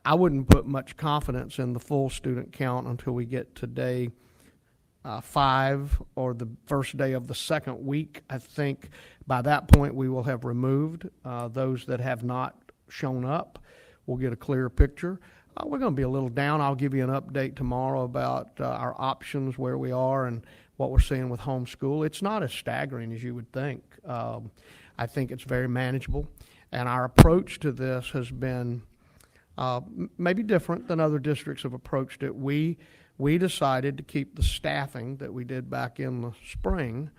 I wouldn't put much confidence in the full student count until we get to day 5 or the first day of the second week. I think by that point, we will have removed those that have not shown up. We'll get a clearer picture. We're going to be a little down. I'll give you an update tomorrow about our options, where we are, and what we're seeing with homeschool. It's not as staggering as you would think. I think it's very manageable. And our approach to this has been maybe different than other districts have approached it. We decided to keep the staffing that we did back in the spring.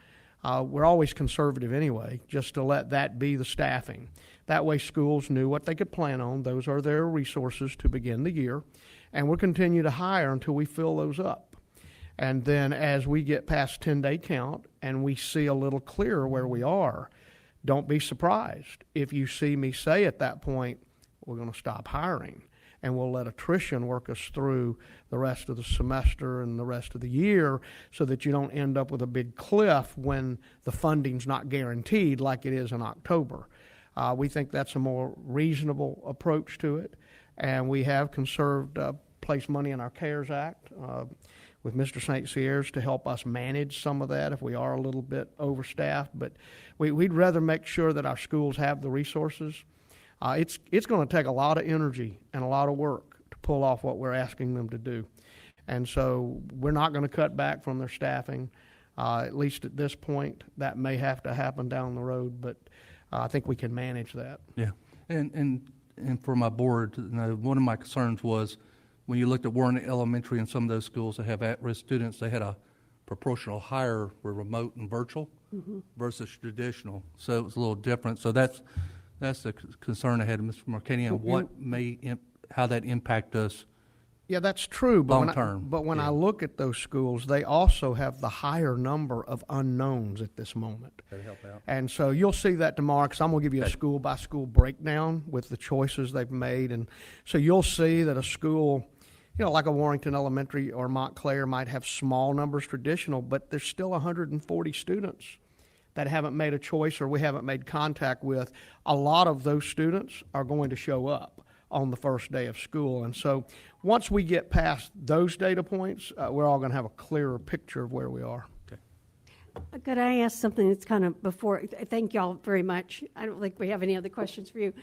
We're always conservative anyway, just to let that be the staffing. That way schools knew what they could plan on. Those are their resources to begin the year. And we'll continue to hire until we fill those up. And then as we get past 10-day count and we see a little clearer where we are, don't be surprised if you see me say at that point, we're going to stop hiring, and we'll let attrition work us through the rest of the semester and the rest of the year, so that you don't end up with a big cliff when the funding's not guaranteed like it is in October. We think that's a more reasonable approach to it, and we have conserved, placed money in our CARES Act with Mr. St. Cier's to help us manage some of that if we are a little bit overstaffed. But we'd rather make sure that our schools have the resources. It's going to take a lot of energy and a lot of work to pull off what we're asking them to do. And so we're not going to cut back from their staffing, at least at this point. That may have to happen down the road, but I think we can manage that. Yeah, and for my board, one of my concerns was when you looked at Warren Elementary and some of those schools that have at-risk students, they had a proportional higher for remote and virtual versus traditional. So it was a little different. So that's the concern I had, Mr. Marcani, and what how that impact us. Yeah, that's true. But Long-term, when yeah. I look at those schools, they also have the higher number of unknowns at this moment. That'd help out. And so you'll see that tomorrow, because I'm going to give you a school-by-school breakdown with the choices they've made. And so you'll see that a school, like a Warrington Elementary or Montclair might have small numbers traditional, but there's still 140 students that haven't made a choice or we haven't made contact with. A lot of those students are going to show up on the first day of school. And so once we get past those data points, we're all going to have a clearer picture of where we are. Could I ask something that's kind of before, thank y'all very much. I don't think we have any other questions for you.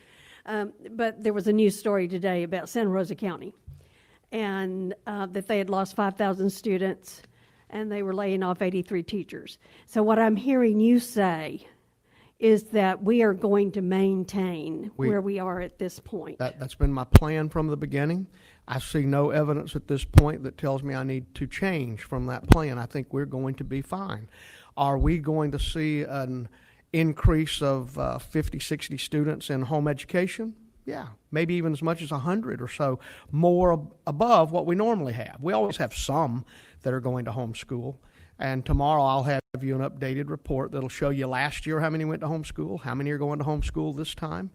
But there was a news story today about Santa Rosa County, and that they had lost 5,000 students, and they were laying off 83 teachers. So what I'm hearing you say is that we are going to maintain where we are at this point. That's been my plan from the beginning. I see no evidence at this point that tells me I need to change from that plan. I think we're going to be fine. Are we going to see an increase of 50, 60 students in home education? Yeah, maybe even as much as 100 or so more above what we normally have. We always have some that are going to homeschool. And tomorrow I'll have you an updated report that'll show you last year how many went to homeschool, how many are going to homeschool this time.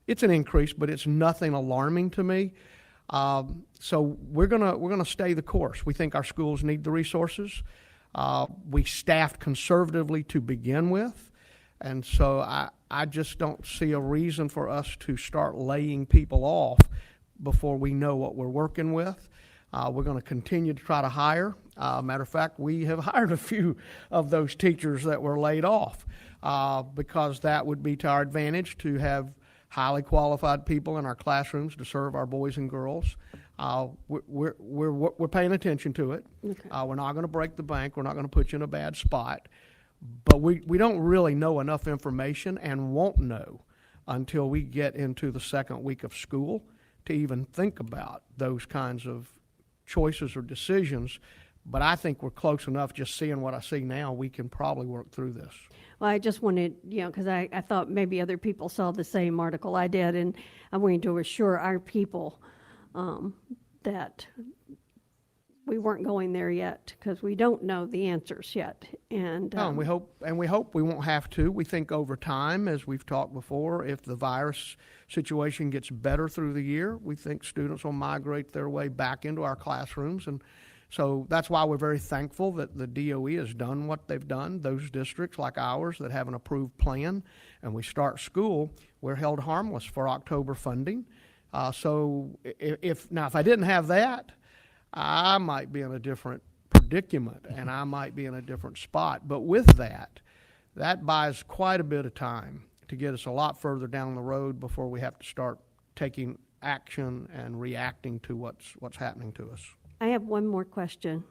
It's an increase, but it's nothing alarming to me. So we're gonna stay the course. We think our schools need the resources. We staffed conservatively to begin with, and so I just don't see a reason for us to start laying people off before we know what we're working with. We're going to continue to try to hire. Matter of fact, we have hired a few of those teachers that were laid off because that would be to our advantage to have highly qualified people in our classrooms to serve our boys and girls. We're paying attention to it. Okay. We're not going to break the bank. We're not going to put you in a bad spot. But we don't really know enough information and won't know until we get into the second week of school to even think about those kinds of choices or decisions. But I think we're close enough, just seeing what I see now, we can probably work through this. Well, I just wanted, because I thought maybe other people saw the same article I did, and I wanted to assure our people that we weren't going there yet, because we don't know the answers yet. And We hope we won't have to. We think over time, as we've talked before, if the virus situation gets better through the year, we think students will migrate their way back into our classrooms, and So that's why we're very thankful that the DOE has done what they've done. Those districts like ours that have an approved plan and we start school, we're held harmless for October funding. So if I didn't have that, I might be in a different predicament and I might be in a different spot. But with that, that buys quite a bit of time to get us a lot further down the road before we have to start taking action and reacting to what's happening to us. I have one more question.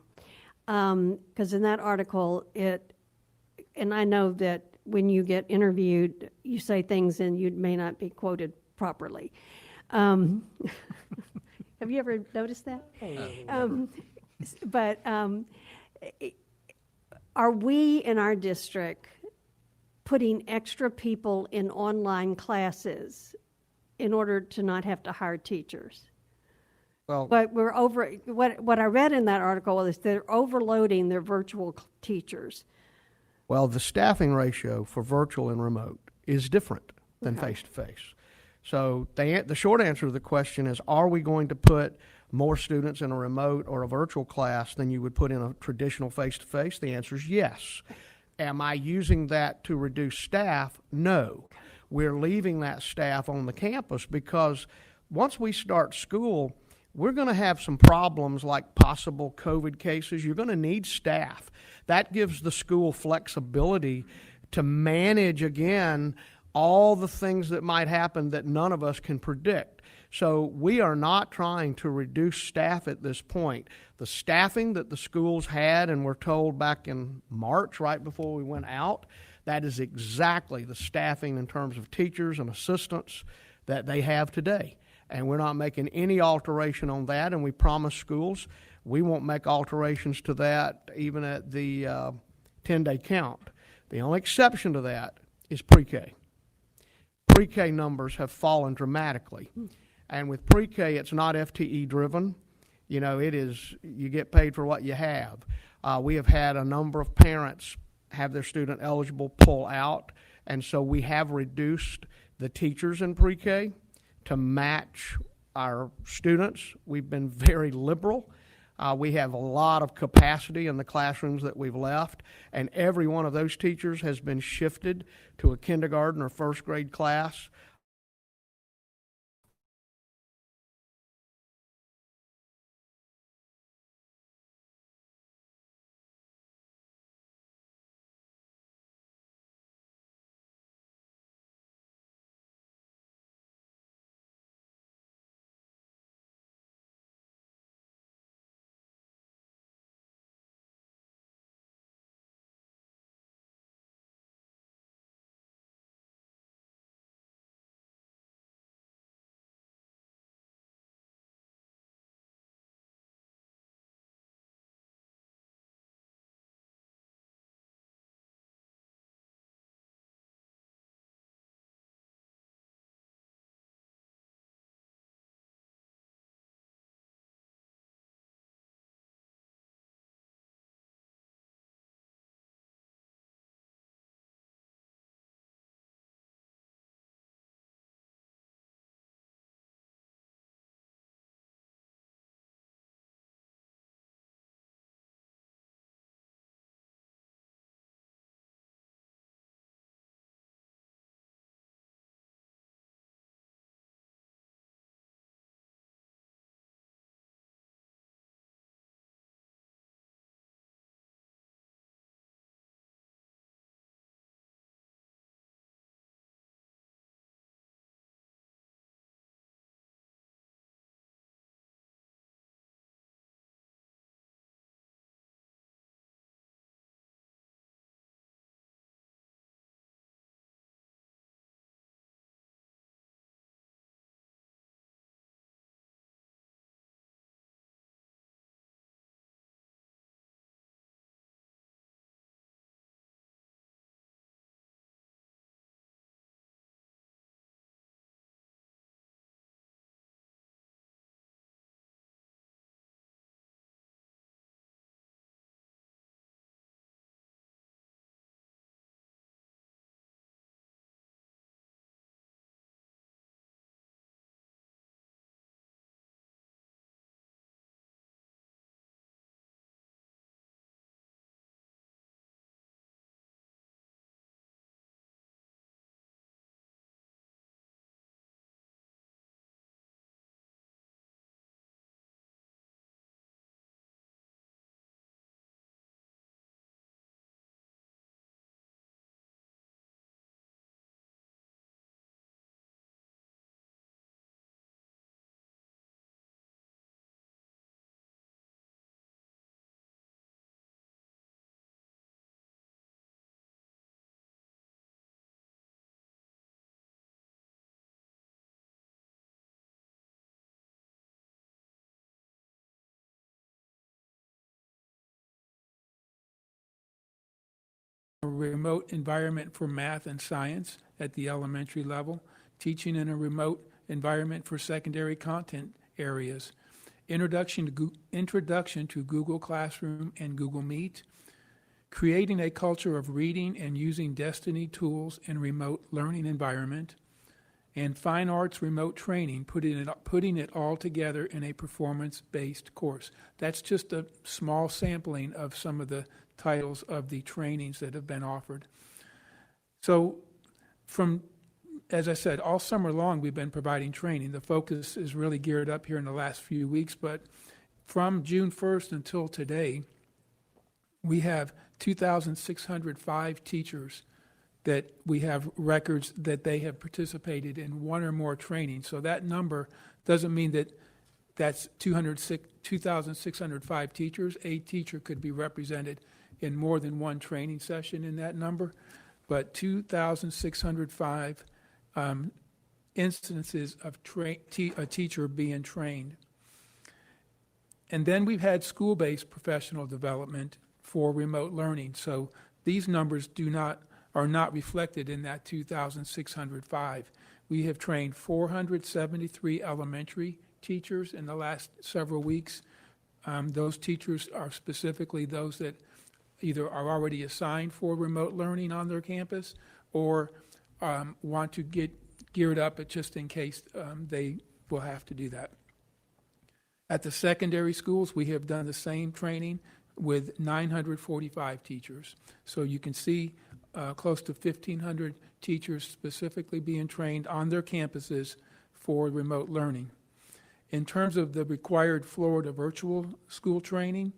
Because in that article, and I know that when you get interviewed, you say things and you may not be quoted properly. Have you ever noticed that? But are we in our district putting extra people in online classes in order to not have to hire teachers? Well, But what I read in that article is they're overloading their virtual teachers. Well, the staffing ratio for virtual and remote is different than face-to-face. So the short answer to the question is, are we going to put more students in a remote or a virtual class than you would put in a traditional face-to-face? The answer is yes. Am I using that to reduce staff? No. We're leaving that staff on the campus because once we start school, we're going to have some problems like possible COVID cases. You're going to need staff. That gives the school flexibility to manage, again, all the things that might happen that none of us can predict. So we are not trying to reduce staff at this point. The staffing that the schools had and were told back in March, right before we went out, that is exactly the staffing in terms of teachers and assistants that they have today. And we're not making any alteration on that, and we promise schools we won't make alterations to that even at the 10-day count. The only exception to that is pre-K. Pre-K numbers have fallen dramatically. And with pre-K, it's not FTE driven. You know, it is, you get paid for what you have. We have had a number of parents have their student eligible pull out, and so we have reduced the teachers in pre-K to match our students. We've been very liberal. We have a lot of capacity in the classrooms that we've left, and every one of those teachers has been shifted to a kindergarten or first grade class. remote environment for math and science at the elementary level, teaching in a remote environment for secondary content areas, introduction to Google Classroom and Google Meet, creating a culture of reading and using Destiny tools in remote learning environment, and fine arts remote training, putting it all together in a performance-based course. That's just a small sampling of some of the titles of the trainings that have been offered. So as I said, all summer long, we've been providing training. The focus is really geared up here in the last few weeks, but from June 1st until today, we have 2,605 teachers that we have records that they have participated in one or more trainings. So that number doesn't mean that that's 2,605 teachers. A teacher could be represented in more than one training session in that number, but 2,605 instances of a teacher being trained. And then we've had school-based professional development for remote learning. So these numbers are not reflected in that 2,605. We have trained 473 elementary teachers in the last several weeks. Those teachers are specifically those that either are already assigned for remote learning on their campus or want to get geared up just in case they will have to do that. At the secondary schools, we have done the same training with 945 teachers. So you can see close to 1,500 teachers specifically being trained on their campuses for remote learning. In terms of the required Florida virtual school training,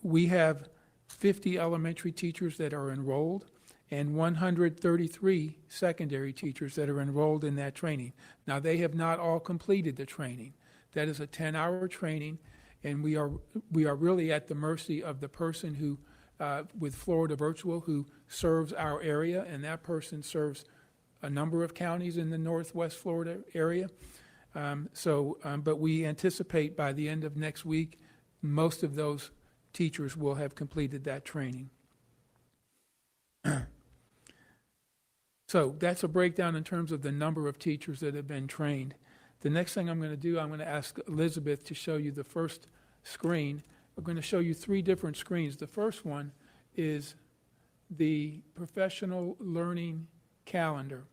we have 50 elementary teachers that are enrolled and 133 secondary teachers that are enrolled in that training. Now, they have not all completed the training. That is a 10-hour training, and we are really at the mercy of the person who, with Florida Virtual, who serves our area, and that person serves a number of counties in the Northwest Florida area. But we anticipate by the end of next week, most of those teachers will have completed that training. So that's a breakdown in terms of the number of teachers that have been trained. The next thing I'm going to do, I'm going to ask Elizabeth to show you the first screen. We're going to show you three different screens. The first one is the professional learning calendar.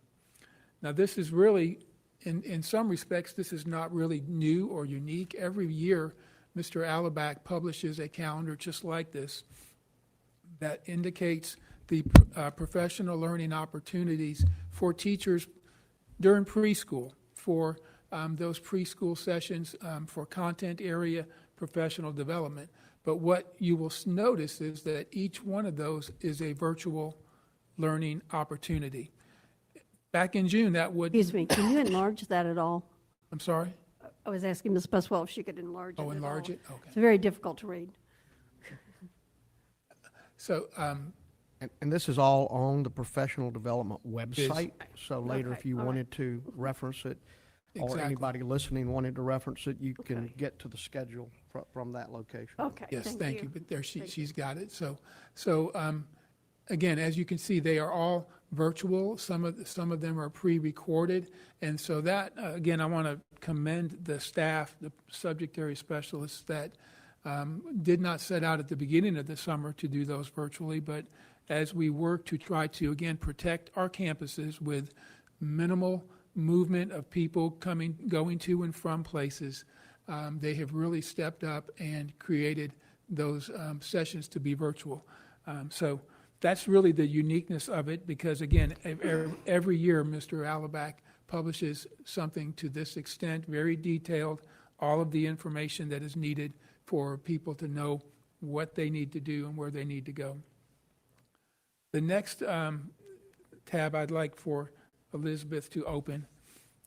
Now, this is really, in some respects, this is not really new or unique. Every year, Mr. Alabac publishes a calendar just like this that indicates the professional learning opportunities for teachers during preschool, for those preschool sessions, for content area professional development. But what you will notice is that each one of those is a virtual learning opportunity. Back in June, that would... Excuse me, can you enlarge that at all? I'm sorry? I was asking Ms. Buswell if she could enlarge it at all. Enlarge it? Okay. It's very difficult to read. So, And this is all on the professional development website, so later if Okay, you all right. wanted to reference it, or Exactly. anybody listening wanted to reference it, you can Okay. get to the schedule from that location. Okay, yes, thank you. But there, Thank she's got it. So again, as you can see, they are all virtual. Some of them are pre-recorded. And so that, again, I want to commend the staff, the subject area specialists that did not set out at the beginning of the summer to do those virtually, but as we work to try to, again, protect our campuses with minimal movement of people going to and from places, they have really stepped up and created those sessions to be virtual. So that's really the uniqueness of it, because again, every year, Mr. Alabac publishes something to this extent, very detailed, all of the information that is needed for people to know what they need to do and where they need to go. The next tab I'd like for Elizabeth to open,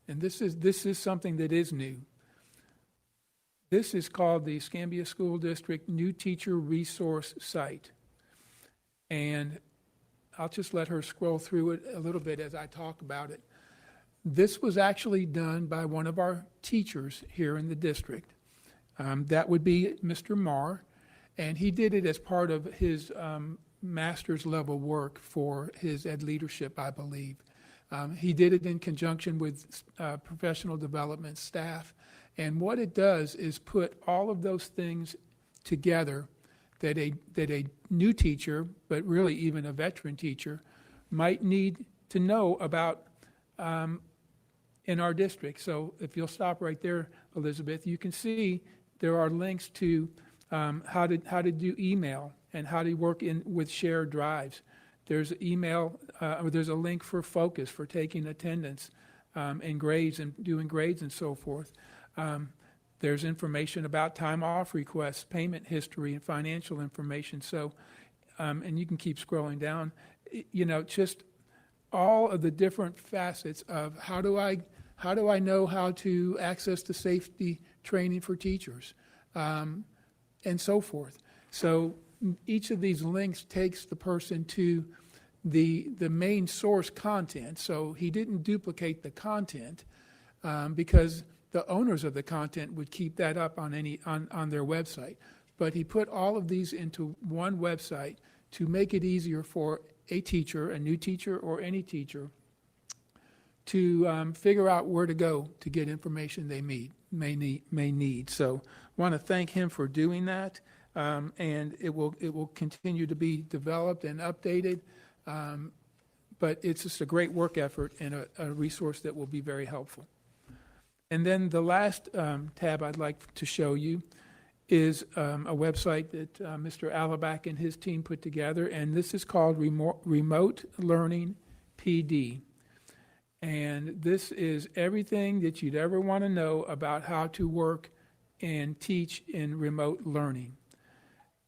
and this is something that is new. This is called the Escambia School District New Teacher Resource Site. And I'll just let her scroll through it a little bit as I talk about it. This was actually done by one of our teachers here in the district. That would be Mr. Marr, and he did it as part of his master's level work for his ed leadership, I believe. He did it in conjunction with professional development staff. And what it does is put all of those things together that a new teacher, but really even a veteran teacher, might need to know about in our district. So if you'll stop right there, Elizabeth, you can see there are links to how to do email and how to work in with shared drives. There's email, or there's a link for focus for taking attendance and grades and doing grades and so forth. There's information about time off requests, payment history, and financial information. So, and you can keep scrolling down. You know, just all of the different facets of how do I know how to access the safety training for teachers, and so forth. So each of these links takes the person to the main source content. So he didn't duplicate the content because the owners of the content would keep that up on their website. But he put all of these into one website to make it easier for a teacher, a new teacher, or any teacher to figure out where to go to get information they may need. So I want to thank him for doing that, and it will continue to be developed and updated. But it's just a great work effort and a resource that will be very helpful. And then the last tab I'd like to show you is a website that Mr. Alabak and his team put together, and this is called Remote Learning PD. And this is everything that you'd ever want to know about how to work and teach in remote learning.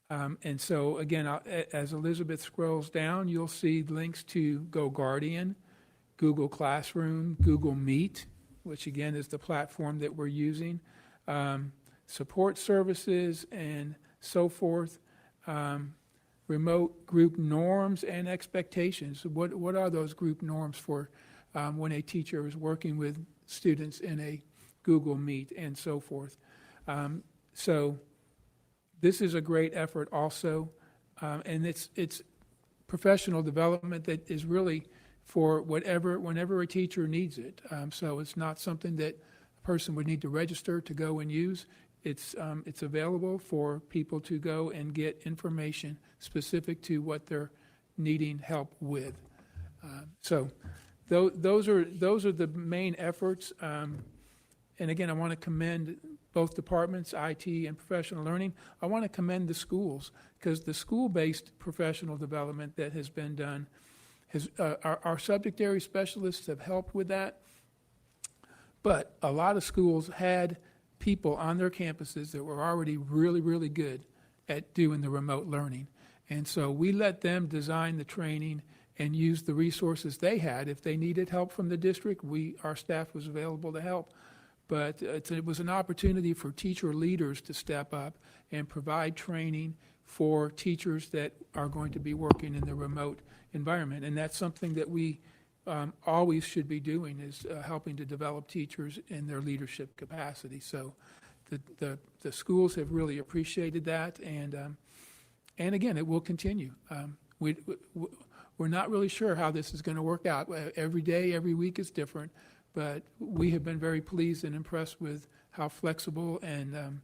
And so again, as Elizabeth scrolls down, you'll see links to GoGuardian, Google Classroom, Google Meet, which again is the platform that we're using, support services and so forth, remote group norms and expectations. What are those group norms for when a teacher is working with students in a Google Meet and so forth? So this is a great effort also, and it's professional development that is really for whenever a teacher needs it. So it's not something that a person would need to register to go and use. It's available for people to go and get information specific to what they're needing help with. So those are the main efforts. And again, I want to commend both departments, IT and professional learning. I want to commend the schools, because the school-based professional development that has been done, our subject area specialists have helped with that. But a lot of schools had people on their campuses that were already really, really good at doing the remote learning. And so we let them design the training and use the resources they had. If they needed help from the district, our staff was available to help. But it was an opportunity for teacher leaders to step up and provide training for teachers that are going to be working in the remote environment. And that's something that we always should be doing, is helping to develop teachers in their leadership capacity. So the schools have really appreciated that, and again, it will continue. We're not really sure how this is going to work out. Every day, every week is different, but we have been very pleased and impressed with how flexible and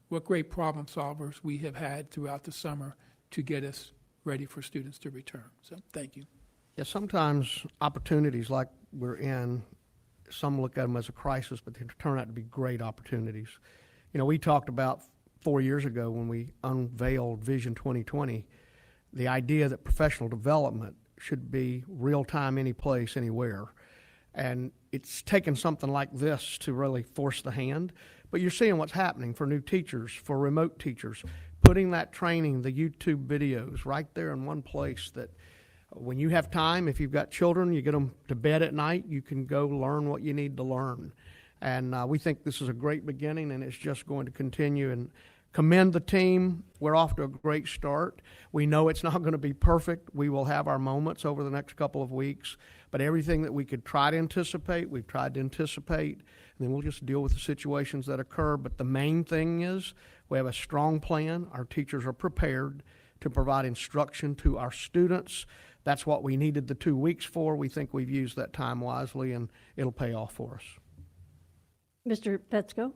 what great problem solvers we have had throughout the summer to get us ready for students to return. So thank you. Yeah, sometimes opportunities like we're in, some look at them as a crisis, but they turn out to be great opportunities. You know, we talked about 4 years ago when we unveiled Vision 2020, the idea that professional development should be real-time, any place, anywhere. And it's taken something like this to really force the hand. But you're seeing what's happening for new teachers, for remote teachers, putting that training, the YouTube videos right there in one place, that when you have time, if you've got children, you get them to bed at night, you can go learn what you need to learn. And we think this is a great beginning, and it's just going to continue. And commend the team. We're off to a great start. We know it's not going to be perfect. We will have our moments over the next couple of weeks. But everything that we could try to anticipate, we've tried to anticipate. And then we'll just deal with the situations that occur. But the main thing is we have a strong plan. Our teachers are prepared to provide instruction to our students. That's what we needed the 2 weeks for. We think we've used that time wisely, and it'll pay off for us. Mr. Petsko?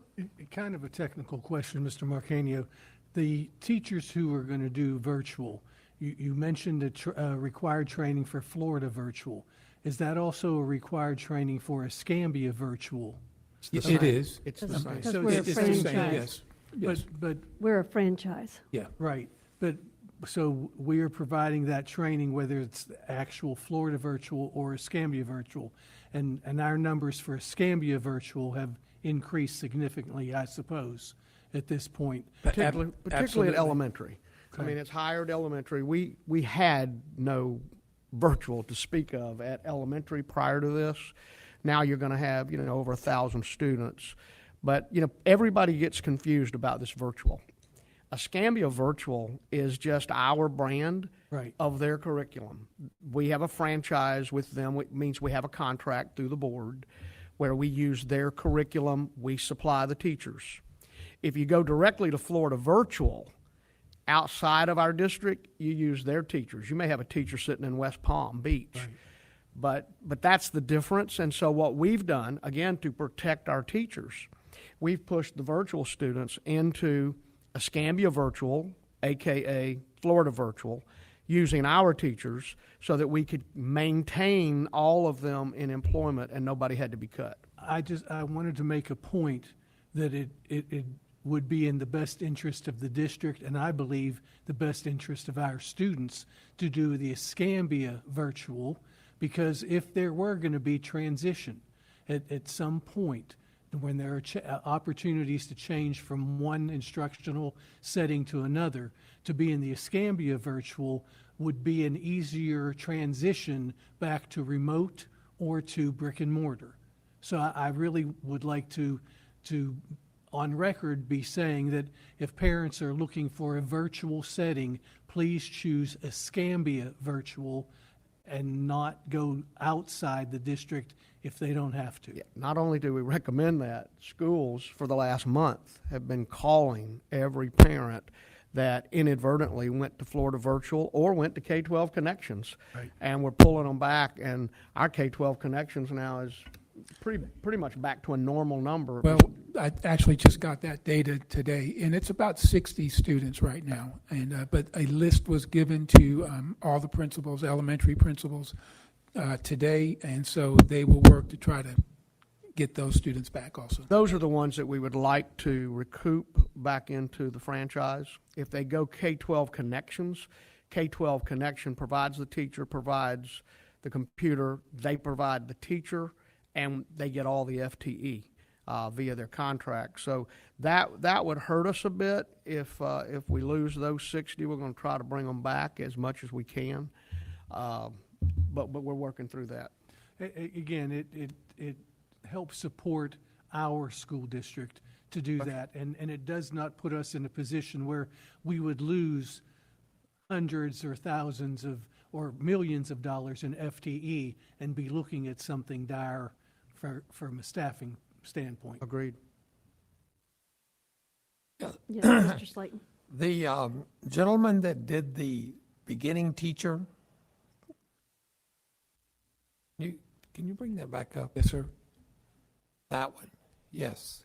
Kind of a technical question, Mr. Marcanio. The teachers who are going to do virtual, you mentioned a required training for Florida virtual. Is that also a required training for Escambia virtual? It is. It's the Because same. So we're a it's the same, franchise. yes. But, We're a franchise. Yeah. right, but, so we are providing that training, whether it's the actual Florida virtual or Escambia virtual. And our numbers for Escambia virtual have increased significantly, I suppose, at this point. Particularly at Absolutely. elementary. I mean, it's higher at elementary. We had no virtual to speak of at elementary prior to this. Now you're going to have, over 1,000 students. But, everybody gets confused about this virtual. Escambia Virtual is just our brand Right. of their curriculum. We have a franchise with them, which means we have a contract through the board where we use their curriculum, we supply the teachers. If you go directly to Florida Virtual, outside of our district, you use their teachers. You may have a teacher sitting in West Palm Beach. But that's the difference. And so what we've done, again, to protect our teachers, we've pushed the virtual students into Escambia Virtual, AKA Florida Virtual, using our teachers so that we could maintain all of them in employment and nobody had to be cut. I wanted to make a point that it would be in the best interest of the district, and I believe the best interest of our students, to do the Escambia virtual, because if there were going to be transition at some point, when there are opportunities to change from one instructional setting to another, to be in the Escambia virtual would be an easier transition back to remote or to brick and mortar. So I really would like to on record be saying that if parents are looking for a virtual setting, please choose Escambia virtual and not go outside the district if they don't have to. Not only do we recommend that, schools for the last month have been calling every parent that inadvertently went to Florida Virtual or went to K-12 Connections. Right. And we're pulling them back, and our K-12 Connections now is pretty much back to a normal number. Well, I actually just got that data today, and it's about 60 students right now. And but a list was given to all the principals, elementary principals, today, and so they will work to try to get those students back also. Those are the ones that we would like to recoup back into the franchise. If they go K-12 Connections, K-12 Connection provides the teacher, provides the computer, they provide the teacher, and they get all the FTE via their contract. So that would hurt us a bit if we lose those 60. We're going to try to bring them back as much as we can, but we're working through that. Again, it helps support our school district to do that, and it does not put us in a position where we would lose hundreds or thousands of or millions of dollars in FTE and be looking at something dire from a staffing standpoint. Agreed. Yes, Mr. Slayton? The gentleman that did the beginning teacher, can you bring that back up? Yes, sir. That one, yes.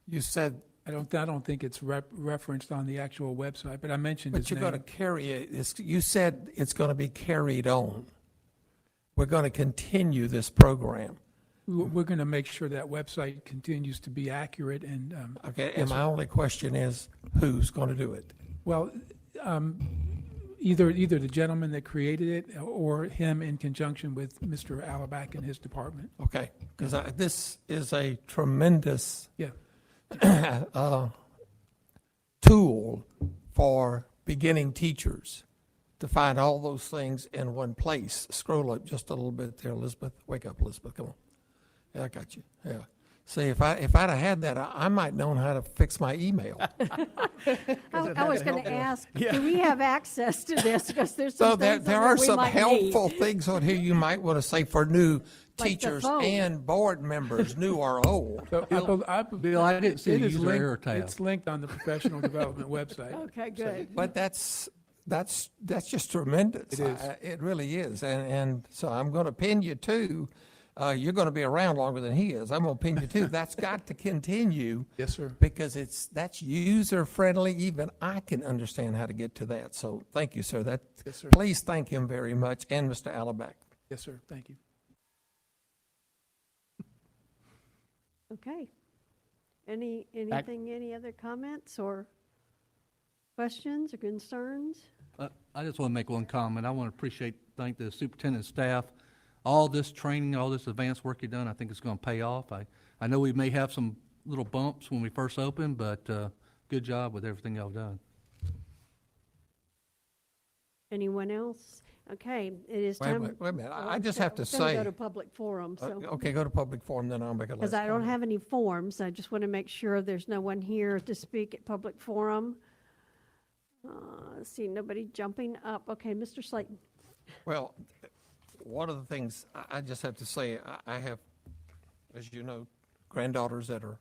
You said, I don't think it's referenced on the actual website, but I mentioned his but you're name. going to carry it, you said it's going to be carried on. We're going to continue this program. We're going to make sure that website continues to be accurate and, Okay, and my only question is, who's going to do it? well, either the gentleman that created it or him in conjunction with Mr. Alaback and his department. Okay, because this is a tremendous Yeah. tool for beginning teachers to find all those things in one place. Scroll up just a little bit there, Elizabeth. Wake up, Elizabeth, come on. Yeah, I got you, yeah. See, if I'd have had that, I might know how to fix my email. I was going to ask, do we have access to this? Because there's So some there, things there on there are we some might helpful need. things on here you might want to say for new the teachers phone. and board members, new or old. So Bill, I didn't see it the is user linked- error tab. It's linked on the professional development website. Okay, good. But that's that's just tremendous. It is. It really is. And so I'm going to pin you too. You're going to be around longer than he is. I'm going to pin you too. That's got to continue. Yes, sir. Because that's user friendly. Even I can understand how to get to that. So thank you, sir. Yes, sir. Please thank him very much, and Mr. Alaback. Yes, sir. Thank you. Okay. Any other comments or questions or concerns? I just want to make one comment. I want to thank the superintendent staff. All this training, all this advanced work you've done, I think it's going to pay off. I know we may have some little bumps when we first open, but good job with everything y'all done. Anyone else? Okay, it is time. Wait a minute. well, I just I'm have to gonna say. Go to public forum, so. Okay, go to public forum, then I'll make a list. Because I don't have any forms, I just want to make sure there's no one here to speak at public forum. Let's see, nobody jumping up. Okay, Mr. Slayton. Well, one of the things I just have to say, I have, as you know, granddaughters that are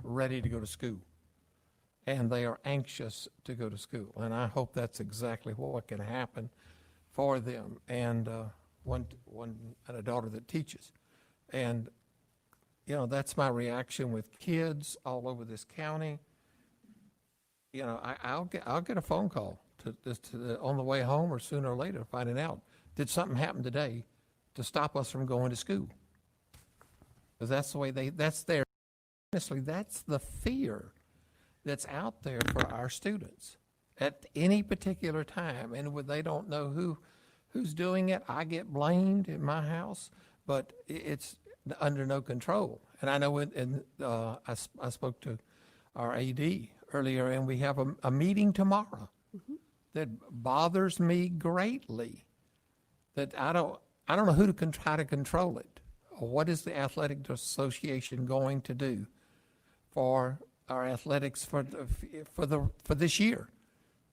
ready to go to school. And they are anxious to go to school. And I hope that's exactly what can happen for them. And a daughter that teaches. And, you know, that's my reaction with kids all over this county. You know, I'll get a phone call on the way home or sooner or later finding out, did something happen today to stop us from going to school? Because that's the way honestly, that's the fear that's out there for our students at any particular time. And when they don't know who's doing it, I get blamed in my house, but it's under no control. And I know I spoke to our AD earlier, and we have a meeting tomorrow that bothers me greatly, that I don't know how to control it. What is the athletic association going to do for our athletics for this year?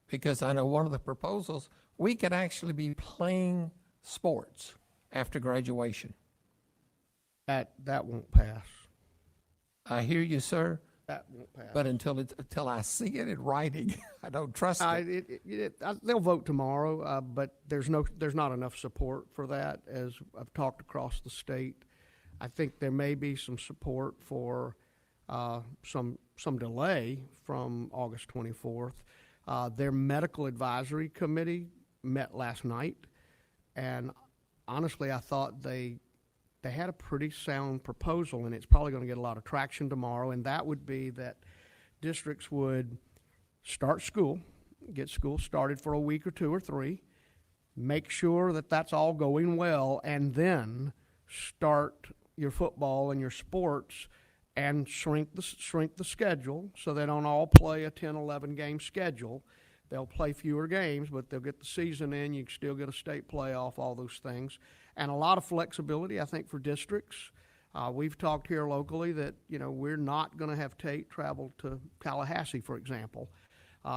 Because I know one of the proposals, we could actually be playing sports after graduation. That won't pass. I hear you, sir, That won't pass. but until I see it in writing, I don't trust it. They'll vote tomorrow, but there's not enough support for that, as I've talked across the state. I think there may be some support for some delay from August 24th. Their medical advisory committee met last night, and honestly, I thought they had a pretty sound proposal, and it's probably going to get a lot of traction tomorrow, and that would be that districts would start school, get school started for a week or two or three, make sure that that's all going well, and then start your football and your sports and shrink the schedule so they don't all play a 10, 11 game schedule. They'll play fewer games, but they'll get the season in. You can still get a state playoff, all those things. And a lot of flexibility, I think, for districts. We've talked here locally that, you know, we're not going to have Tate travel to Tallahassee, for example.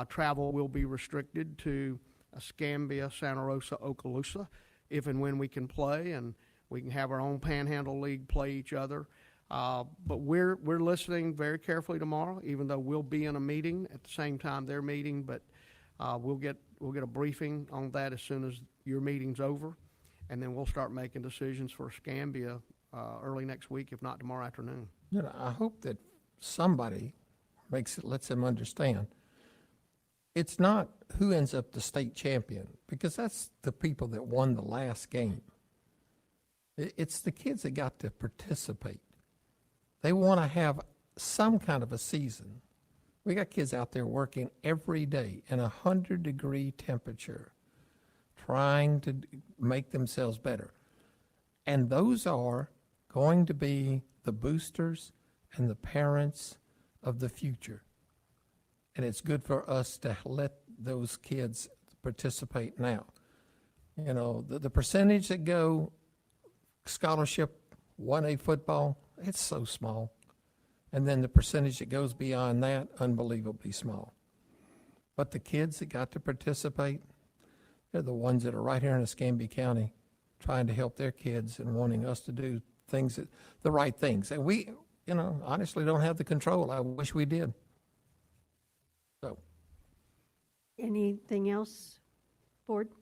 Travel will be restricted to Escambia, Santa Rosa, Okaloosa, if and when we can play, and we can have our own Panhandle League play each other. But we're listening very carefully tomorrow, even though we'll be in a meeting at the same time they're meeting. But we'll get a briefing on that as soon as your meeting's over, and then we'll start making decisions for Escambia early next week, if not tomorrow afternoon. You know, I hope that somebody lets them understand. It's not who ends up the state champion, because that's the people that won the last game. It's the kids that got to participate. They want to have some kind of a season. We got kids out there working every day in 100-degree temperature, trying to make themselves better. And those are going to be the boosters and the parents of the future. And it's good for us to let those kids participate now. You know, the percentage that go scholarship 1A football, it's so small. And then the percentage that goes beyond that, unbelievably small. But the kids that got to participate, they're the ones that are right here in Escambia County trying to help their kids and wanting us to do the right things. And we, you know, honestly don't have the control. I wish we did. So. Anything else? Board?